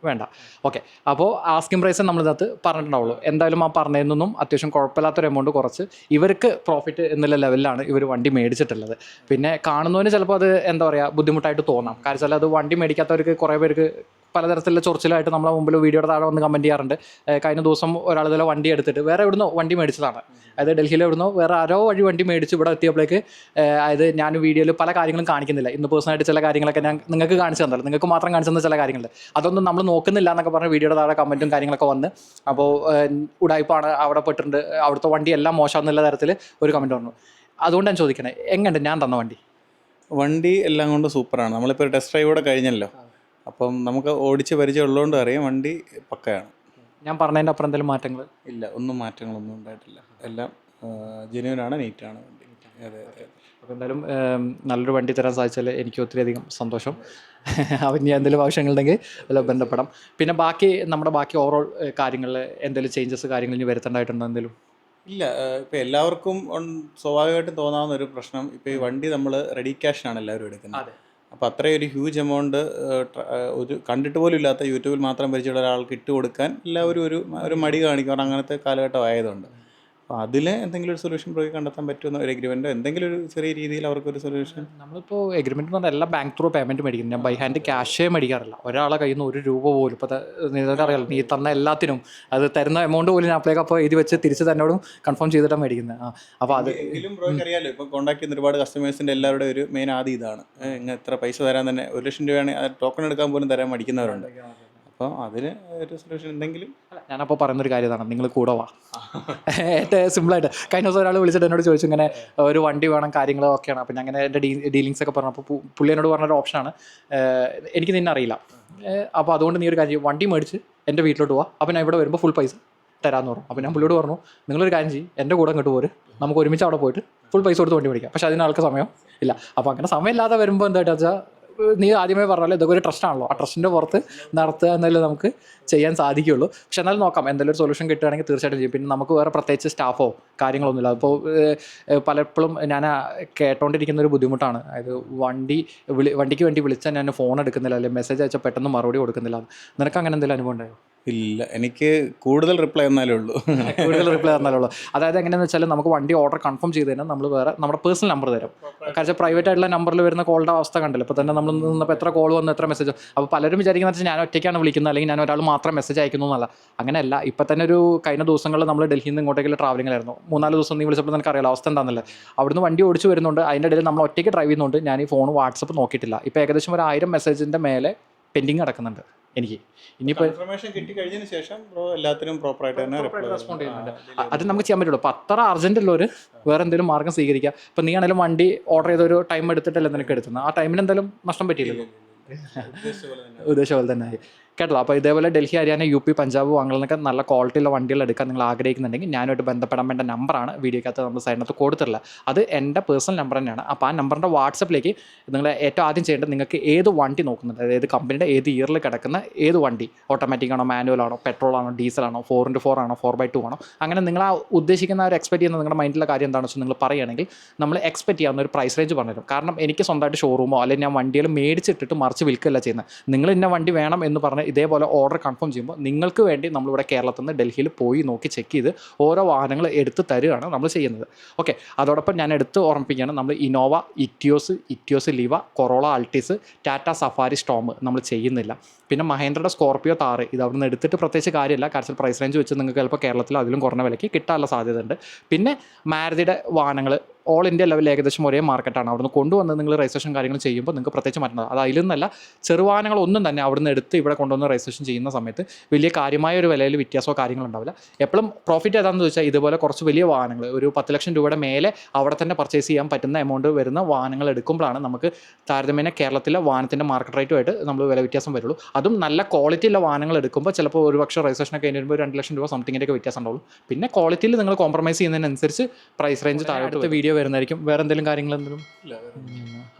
വേണ്ട. ഓക്കെ. അപ്പോൾ ആസ്കിംഗ് പ്രൈസ് നമ്മളിതിനകത്ത് പറഞ്ഞിട്ടുണ്ടാവുള്ളൂ. എന്തായാലും ആ പറഞ്ഞതിൽ നിന്നും അത്യാവശ്യം കുഴപ്പമില്ലാത്തൊരു എമൗണ്ട് കുറച്ച് ഇവർക്ക് പ്രോഫിറ്റ് എന്നുള്ള ലെവലിലാണ് ഇവർ വണ്ടി മേടിച്ചിട്ടുള്ളത്. പിന്നെ കാണുന്നതിന് ചിലപ്പോൾ അത് എന്താ പറയുക ബുദ്ധിമുട്ടായിട്ട് തോന്നാം. കാരണം വെച്ചാൽ അത് വണ്ടി മേടിക്കാത്തവർക്ക് കുറേ പേർക്ക് പലതരത്തിലുള്ള ചൊറിച്ചിലായിട്ട് നമ്മളെ മുമ്പിൽ വീഡിയോയുടെ താഴെ വന്ന് കമൻറ്റ് ചെയ്യാറുണ്ട്. കഴിഞ്ഞ ദിവസം ഒരാൾ ഇതുപോലെ വണ്ടി എടുത്തിട്ട് വേറെ എവിടുന്നോ വണ്ടി മേടിച്ചതാണ്, അതായത് ഡൽഹിയിൽ എവിടുന്നോ വേറെ ആരോ വഴി വണ്ടി മേടിച്ച് ഇവിടെ എത്തിയപ്പോഴേക്ക് അതായത് ഞാൻ വീഡിയോയിൽ പല കാര്യങ്ങളും കാണിക്കുന്നില്ല, ഇന്ന് പേഴ്സണലായിട്ട് ചില കാര്യങ്ങളൊക്കെ ഞാൻ നിങ്ങൾക്ക് കാണിച്ചു തന്നല്ലോ, നിങ്ങൾക്ക് മാത്രം കാണിച്ചു തന്ന ചില കാര്യങ്ങളുണ്ട്, അതൊന്നും നമ്മൾ നോക്കുന്നില്ല എന്നൊക്കെ പറഞ്ഞ് വീഡിയോയുടെ താഴെ കമൻറ്റും കാര്യങ്ങളൊക്കെ വന്ന് അപ്പോൾ ഉടായ്പാണ് അവിടെ പെട്ടിട്ടുണ്ട്, അവിടുത്തെ വണ്ടി എല്ലാം മോശം എന്നുള്ള തരത്തിൽ ഒരു കമൻറ്റ് വന്നു. അതുകൊണ്ട് ഞാൻ ചോദിക്കണേ, എങ്ങനെയുണ്ട് ഞാൻ തന്ന വണ്ടി എല്ലാം കൊണ്ട് സൂപ്പറാണ്. നമ്മളിപ്പോൾ ഒരു ടെസ്റ്റ് ഡ്രൈവ് കൂടെ കഴിഞ്ഞല്ലോ, അപ്പം നമുക്ക് ഓടിച്ച് പരിചയമുള്ളതുകൊണ്ട് അറിയാം വണ്ടി പക്കയാണ്. ഞാൻ പറഞ്ഞതിൻ്റെ അപ്പുറം എന്തെങ്കിലും മാറ്റങ്ങൾ ഇല്ല, ഒന്നും മാറ്റങ്ങളൊന്നും ഉണ്ടായിട്ടില്ല. എല്ലാം ജെന്യുവിനാണ്, നീറ്റാണ് വണ്ടി. അതെ അതെ. അപ്പോൾ എന്തായാലും നല്ലൊരു വണ്ടി തരാൻ സാധിച്ചാൽ എനിക്ക് ഒത്തിരിയധികം സന്തോഷം. അപ്പം ഇനി എന്തെങ്കിലും ആവശ്യങ്ങളുണ്ടെങ്കിൽ അതിൽ ബന്ധപ്പെടാം. പിന്നെ നമ്മുടെ ബാക്കി ഓവറോൾ കാര്യങ്ങളിൽ എന്തെങ്കിലും ചേഞ്ചസ് കാര്യങ്ങൾ ഇനി വരുത്തേണ്ടതായിട്ടുണ്ടോ എന്തെങ്കിലും? ഇല്ല, ഇപ്പോൾ എല്ലാവർക്കും സ്വാഭാവികമായിട്ടും തോന്നാവുന്ന ഒരു പ്രശ്നം, ഇപ്പോൾ ഈ വണ്ടി നമ്മൾ റെഡി ക്യാഷാണ് എല്ലാവരും എടുക്കുന്നത്. അപ്പോൾ അത്രയും ഒരു ഹ്യൂജ് എമൗണ്ട് ഒരു കണ്ടിട്ട് പോലും ഇല്ലാത്ത യൂട്യൂബിൽ മാത്രം പരിചയമുള്ള ഒരാൾക്ക് ഇട്ട് കൊടുക്കാൻ എല്ലാവരും ഒരു മടി കാണിക്കും, അങ്ങനത്തെ കാലഘട്ടം ആയതുകൊണ്ട്. അപ്പോൾ അതിൽ എന്തെങ്കിലും ഒരു സൊല്യൂഷൻ പോയി കണ്ടെത്താൻ പറ്റുന്ന ഒരു എഗ്രിമെൻറ്റോ എന്തെങ്കിലും ഒരു ചെറിയ രീതിയിൽ അവർക്കൊരു സൊല്യൂഷൻ. നമ്മളിപ്പോൾ എഗ്രിമെൻറ്റ് എന്ന് പറഞ്ഞാൽ എല്ലാം ബാങ്ക് ത്രൂ പേയ്മെൻറ്റ് മേടിക്കുന്നത്. ഞാൻ ബൈ ഹാൻഡ് ക്യാഷേ മേടിക്കാറില്ല, ഒരാളെ കയ്യിൽ നിന്ന് 1 രൂപ പോലും. ഇപ്പോൾ നിങ്ങൾക്കറിയാലോ, നീ തന്ന എല്ലാത്തിനും അത് തരുന്ന എമൗണ്ട് പോലും ഞാൻ അപ്പോഴേക്കും അപ്പോൾ എഴുതി വെച്ച് തിരിച്ച് തന്നോടും കൺഫേം ചെയ്തിട്ടാണ് മേടിക്കുന്നത്. അപ്പോൾ അത് എങ്കിലും ബ്രോയ്ക്ക് അറിയാമല്ലോ, ഇപ്പോൾ കോൺടാക്ട് ചെയ്യുന്ന ഒരുപാട് കസ്റ്റമേഴ്സിൻ്റെ എല്ലാവരുടെ ഒരു മെയിൻ ആദ്യം ഇതാണ്, ഇങ്ങനെ എത്ര പൈസ തരാൻ തന്നെ 1 ലക്ഷം രൂപയാണെങ്കിൽ ടോക്കൺ എടുക്കാൻ പോലും തരാൻ മടിക്കുന്നവരുണ്ട്. അപ്പോൾ അതിന് ഒരു സൊല്യൂഷൻ എന്തെങ്കിലും. ഞാനപ്പോൾ പറയുന്നൊരു കാര്യം ഇതാണ്, നിങ്ങൾ കൂടെ വാ. ഏറ്റവും സിമ്പിളായിട്ട് കഴിഞ്ഞ ദിവസം ഒരാൾ വിളിച്ചിട്ട് എന്നോട് ചോദിച്ചു, ഇങ്ങനെ ഒരു വണ്ടി വേണം കാര്യങ്ങളും ഒക്കെയാണ്. അപ്പോൾ ഞാൻ അങ്ങനെ എൻ്റെ ഡീലിങ്സ് ഒക്കെ പറഞ്ഞു. അപ്പോൾ പുള്ളി എന്നോട് പറഞ്ഞൊരു ഓപ്ഷനാണ്, എനിക്ക് നിന്നെ അറിയില്ല, അപ്പോൾ അതുകൊണ്ട് നീ ഒരു കാര്യം വണ്ടി മേടിച്ച് എൻ്റെ വീട്ടിലോട്ട് പോവാം, അപ്പോൾ ഞാൻ ഇവിടെ വരുമ്പോൾ ഫുൾ പൈസ തരാമെന്ന് പറഞ്ഞു. അപ്പോൾ ഞാൻ പുള്ളിയോട് പറഞ്ഞു, നിങ്ങളൊരു കാര്യം ചെയ്യും, എൻ്റെ കൂടെ ഇങ്ങോട്ട് പോര്, നമുക്ക് ഒരുമിച്ച് അവിടെ പോയിട്ട് ഫുൾ പൈസ കൊടുത്ത് വണ്ടി മേടിക്കാം. പക്ഷേ അതിനാൾക്ക് സമയം ഇല്ല. അപ്പോൾ അങ്ങനെ സമയമില്ലാതെ വരുമ്പോൾ എന്താ വെച്ചാൽ നീ ആദ്യമേ പറഞ്ഞാലോ ഇതൊക്കെ ഒരു ട്രസ്റ്റാണല്ലോ, ആ ട്രസ്റ്റിൻ്റെ പുറത്ത് നടത്തുക എന്നാലും നമുക്ക് ചെയ്യാൻ സാധിക്കുകയുള്ളൂ. പക്ഷെ എന്നാലും നോക്കാം, എന്തെങ്കിലും ഒരു സൊല്യൂഷൻ കിട്ടുകയാണെങ്കിൽ തീർച്ചയായിട്ടും ചെയ്യും. പിന്നെ നമുക്ക് വേറെ പ്രത്യേകിച്ച് സ്റ്റാഫോ കാര്യങ്ങളൊന്നുമില്ല. അപ്പോൾ പലപ്പോഴും ഞാൻ കേട്ടോണ്ടിരിക്കുന്ന ഒരു ബുദ്ധിമുട്ടാണ്, അതായത് വണ്ടിക്ക് വേണ്ടി വിളിച്ചാൽ ഞാൻ ഫോൺ എടുക്കുന്നില്ല, അല്ലെങ്കിൽ മെസ്സേജ് അയച്ചാൽ പെട്ടെന്ന് മറുപടി കൊടുക്കുന്നില്ല. നിനക്ക് അങ്ങനെ എന്തെങ്കിലും അനുഭവം ഉണ്ടായോ? ഇല്ല, എനിക്ക് കൂടുതൽ റിപ്ലൈ തന്നാലേ ഉള്ളൂ. അതായത് എങ്ങനെയാണെന്ന് വെച്ചാൽ നമുക്ക് വണ്ടി ഓർഡർ കൺഫേം ചെയ്ത് കഴിഞ്ഞാൽ നമ്മൾ വേറെ നമ്മുടെ പേഴ്സണൽ നമ്പർ തരും. കാരണം പ്രൈവറ്റ് ആയിട്ടുള്ള നമ്പറിൽ വരുന്ന കോളുടെ അവസ്ഥ കണ്ടല്ലോ. ഇപ്പോൾ തന്നെ നമ്മൾ നിന്നപ്പോൾ എത്ര കോൾ വന്നു, എത്ര മെസ്സേജ്. അപ്പോൾ പലരും വിചാരിക്കുന്ന വെച്ചാൽ ഞാൻ ഒറ്റയ്ക്കാണ് വിളിക്കുന്നത്, അല്ലെങ്കിൽ ഞാൻ ഒരാൾ മാത്രം മെസ്സേജ് അയക്കുന്നു എന്നല്ല. അങ്ങനെയല്ല. ഇപ്പം തന്നെ ഒരു കഴിഞ്ഞ ദിവസങ്ങളിൽ നമ്മൾ ഡൽഹിയിൽ നിന്ന് ഇങ്ങോട്ടേക്കുള്ള ട്രാവലിംഗിലായിരുന്നു. 3-4 ദിവസം നീ വിളിച്ചപ്പോൾ നിനക്ക് അറിയാലോ അവസ്ഥ എന്താണെന്നല്ലേ. അവിടുന്ന് വണ്ടി ഓടിച്ച് വരുന്നുണ്ട്, അതിൻ്റെ ഇടയിൽ നമ്മൾ ഒറ്റയ്ക്ക് ഡ്രൈവ് ചെയ്യുന്നുണ്ട്. ഞാൻ ഈ ഫോൺ വാട്സപ്പ് നോക്കിയിട്ടില്ല. ഇപ്പോൾ ഏകദേശം ഒരു 1000 മെസ്സേജിൻ്റെ മേലെ പെൻഡിങ് കിടക്കുന്നുണ്ട് എനിക്ക്. ഇനിയിപ്പോൾ ഇൻഫർമേഷൻ കിട്ടി കഴിഞ്ഞതിന് ശേഷം ബ്രോ എല്ലാത്തിനും പ്രോപ്പറായിട്ട് തന്നെ റെസ്പോണ്ട് ചെയ്യുന്നുണ്ട്. അത് നമുക്ക് ചെയ്യാൻ പറ്റുള്ളൂ. അപ്പോൾ അത്ര അർജൻറ്റ് ഉള്ളവർ വേറെ എന്തെങ്കിലും മാർഗ്ഗം സ്വീകരിക്കുക. ഇപ്പോൾ നീ ആണെങ്കിലും വണ്ടി ഓർഡർ ചെയ്തൊരു ടൈം എടുത്തിട്ടല്ലേ നിനക്ക് എടുത്തുന്നത്, ആ ടൈമിന് എന്തായാലും നഷ്ടം പറ്റിയില്ലല്ലോ. ഉദ്ദേശം പോലെ തന്നെ ആയി കേട്ടോ. അപ്പോൾ ഇതേപോലെ ഡൽഹി, ഹരിയാന, യു പി, പഞ്ചാബ് വാങ്ങുന്നതൊക്കെ നല്ല ക്വാളിറ്റിയുള്ള വണ്ടികൾ എടുക്കാൻ നിങ്ങൾ ആഗ്രഹിക്കുന്നുണ്ടെങ്കിൽ ഞാനുമായിട്ട് ബന്ധപ്പെടാൻ വേണ്ട നമ്പറാണ് വീഡിയോക്കകത്ത് നമ്മൾ സൈഡിനകത്ത് കൊടുത്തിട്ടുള്ളത്. അത് എൻ്റെ പേഴ്സണൽ നമ്പർ തന്നെയാണ്. അപ്പോൾ ആ നമ്പറിൻ്റെ വാട്സപ്പിലേക്ക് നിങ്ങൾ ഏറ്റവും ആദ്യം ചെയ്യേണ്ടത് നിങ്ങൾക്ക് ഏത് വണ്ടി നോക്കുന്നുണ്ട്, അതായത് കമ്പനിയുടെ ഏത് ഇയറിൽ കിടക്കുന്ന ഏത് വണ്ടി, ഓട്ടോമാറ്റിക് ആണോ, മാനുവൽ ആണോ, പെട്രോൾ ആണോ, ഡീസൽ ആണോ, 4x4 ആണോ, 4x2 ആണോ, അങ്ങനെ നിങ്ങൾ ആ ഉദ്ദേശിക്കുന്ന ഒരു എക്സ്പെക്ട് ചെയ്യുന്ന നിങ്ങളുടെ മൈൻഡിലുള്ള കാര്യം എന്താണെന്ന് വെച്ചാൽ നിങ്ങൾ പറയുകയാണെങ്കിൽ നമ്മൾ എക്സ്പെക്ട് ചെയ്യാവുന്ന ഒരു പ്രൈസ് റേഞ്ച് പറഞ്ഞുതരും. കാരണം എനിക്ക് സ്വന്തമായിട്ട് ഷോറൂമോ അല്ലെങ്കിൽ ഞാൻ വണ്ടികൾ മേടിച്ചിട്ടിട്ട് മറിച്ച് വിൽക്കുകയല്ല ചെയ്യുന്നത്. നിങ്ങൾ ഇന്ന വണ്ടി വേണം എന്ന് പറഞ്ഞ് ഇതേപോലെ ഓർഡർ കൺഫേം ചെയ്യുമ്പോൾ നിങ്ങൾക്ക് വേണ്ടി നമ്മളിവിടെ കേരളത്തിൽ നിന്ന് ഡൽഹിയിൽ പോയി നോക്കി ചെക്ക് ചെയ്ത് ഓരോ വാഹനങ്ങൾ എടുത്ത് തരികയാണ് നമ്മൾ ചെയ്യുന്നത്. ഓക്കെ, അതോടൊപ്പം ഞാൻ എടുത്ത് ഓർമ്മിപ്പിക്കുകയാണ്, നമ്മൾ Innova, Etios Liva, Corolla Altis, Tata Safari Storm നമ്മൾ ചെയ്യുന്നില്ല. പിന്നെ മഹേന്ദ്രയുടെ സ്കോർപിയോ താർ ഇത് അവിടെ നിന്ന് എടുത്തിട്ട് പ്രത്യേകിച്ച് കാര്യമില്ല. കാരണം പ്രൈസ് റേഞ്ച് വെച്ച് നിങ്ങൾക്ക് ചിലപ്പോൾ കേരളത്തിൽ അതിലും കുറഞ്ഞ വിലയ്ക്ക് കിട്ടാനുള്ള സാധ്യതയുണ്ട്. പിന്നെ മാരുതിയുടെ വാഹനങ്ങൾ ഓൾ ഇന്ത്യ ലെവലിൽ ഏകദേശം ഒരേ മാർക്കറ്റാണ്. അവിടുന്ന് കൊണ്ടുവന്ന് നിങ്ങൾ രജിസ്ട്രേഷൻ കാര്യങ്ങൾ ചെയ്യുമ്പോൾ നിങ്ങൾക്ക് പ്രത്യേകിച്ച് മാറ്റുന്നത് അത് അതിൽ നിന്നല്ല. ചെറുവാഹനങ്ങളൊന്നും തന്നെ അവിടുന്ന് എടുത്ത് ഇവിടെ കൊണ്ടുവന്ന് രജിസ്ട്രേഷൻ ചെയ്യുന്ന സമയത്ത് വലിയ കാര്യമായ ഒരു വിലയിൽ വ്യത്യാസമോ കാര്യങ്ങളുണ്ടാവില്ല. എപ്പോഴും പ്രോഫിറ്റ് ഏതാണെന്ന് ചോദിച്ചാൽ ഇതുപോലെ കുറച്ച് വലിയ വാഹനങ്ങൾ ഒരു 10 ലക്ഷം രൂപയുടെ മേലെ അവിടെ തന്നെ പർച്ചേസ് ചെയ്യാൻ പറ്റുന്ന എമൗണ്ട് വരുന്ന വാഹനങ്ങൾ എടുക്കുമ്പോഴാണ് നമുക്ക് താരതമ്യേന കേരളത്തിലെ വാഹനത്തിൻ്റെ മാർക്കറ്റ് റേറ്റുമായിട്ട് നമ്മൾ വില വ്യത്യാസം വരുള്ളൂ. അതും നല്ല ക്വാളിറ്റിയുള്ള വാഹനങ്ങൾ എടുക്കുമ്പോൾ ചിലപ്പോൾ ഒരു പക്ഷേ രജിസ്ട്രേഷനൊക്കെ കഴിഞ്ഞ് വരുമ്പോൾ 2 ലക്ഷം രൂപ സംതിങ്ങിൻ്റെയൊക്കെ വ്യത്യാസം ഉണ്ടാവുള്ളൂ. പിന്നെ ക്വാളിറ്റിയിൽ നിങ്ങൾ കോംപ്രമൈസ് ചെയ്യുന്നതിനനുസരിച്ച് പ്രൈസ് റേഞ്ച് താഴോട്ട് വീഡിയോ വരുന്നതായിരിക്കും. വേറെ എന്തെങ്കിലും കാര്യങ്ങൾ എന്തെങ്കിലും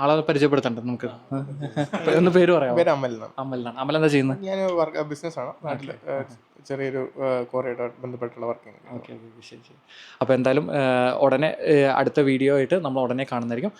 ആളെ പരിചയപ്പെടുത്തണ്ട നമുക്ക്? ഒന്ന് പേര് പറയാം. അമലാണ്. അമൽ എന്താ ചെയ്യുന്നത്? ഞാൻ ബിസിനസ്സാണ് നാട്ടിൽ, ചെറിയൊരു കോറിയായിട്ട് ബന്ധപ്പെട്ടുള്ള വർക്കിംഗ്. ഓക്കെ, ശരി. അപ്പോൾ എന്തായാലും ഉടനെ അടുത്ത വീഡിയോ ആയിട്ട് നമ്മൾ ഉടനെ കാണുന്നതായിരിക്കും.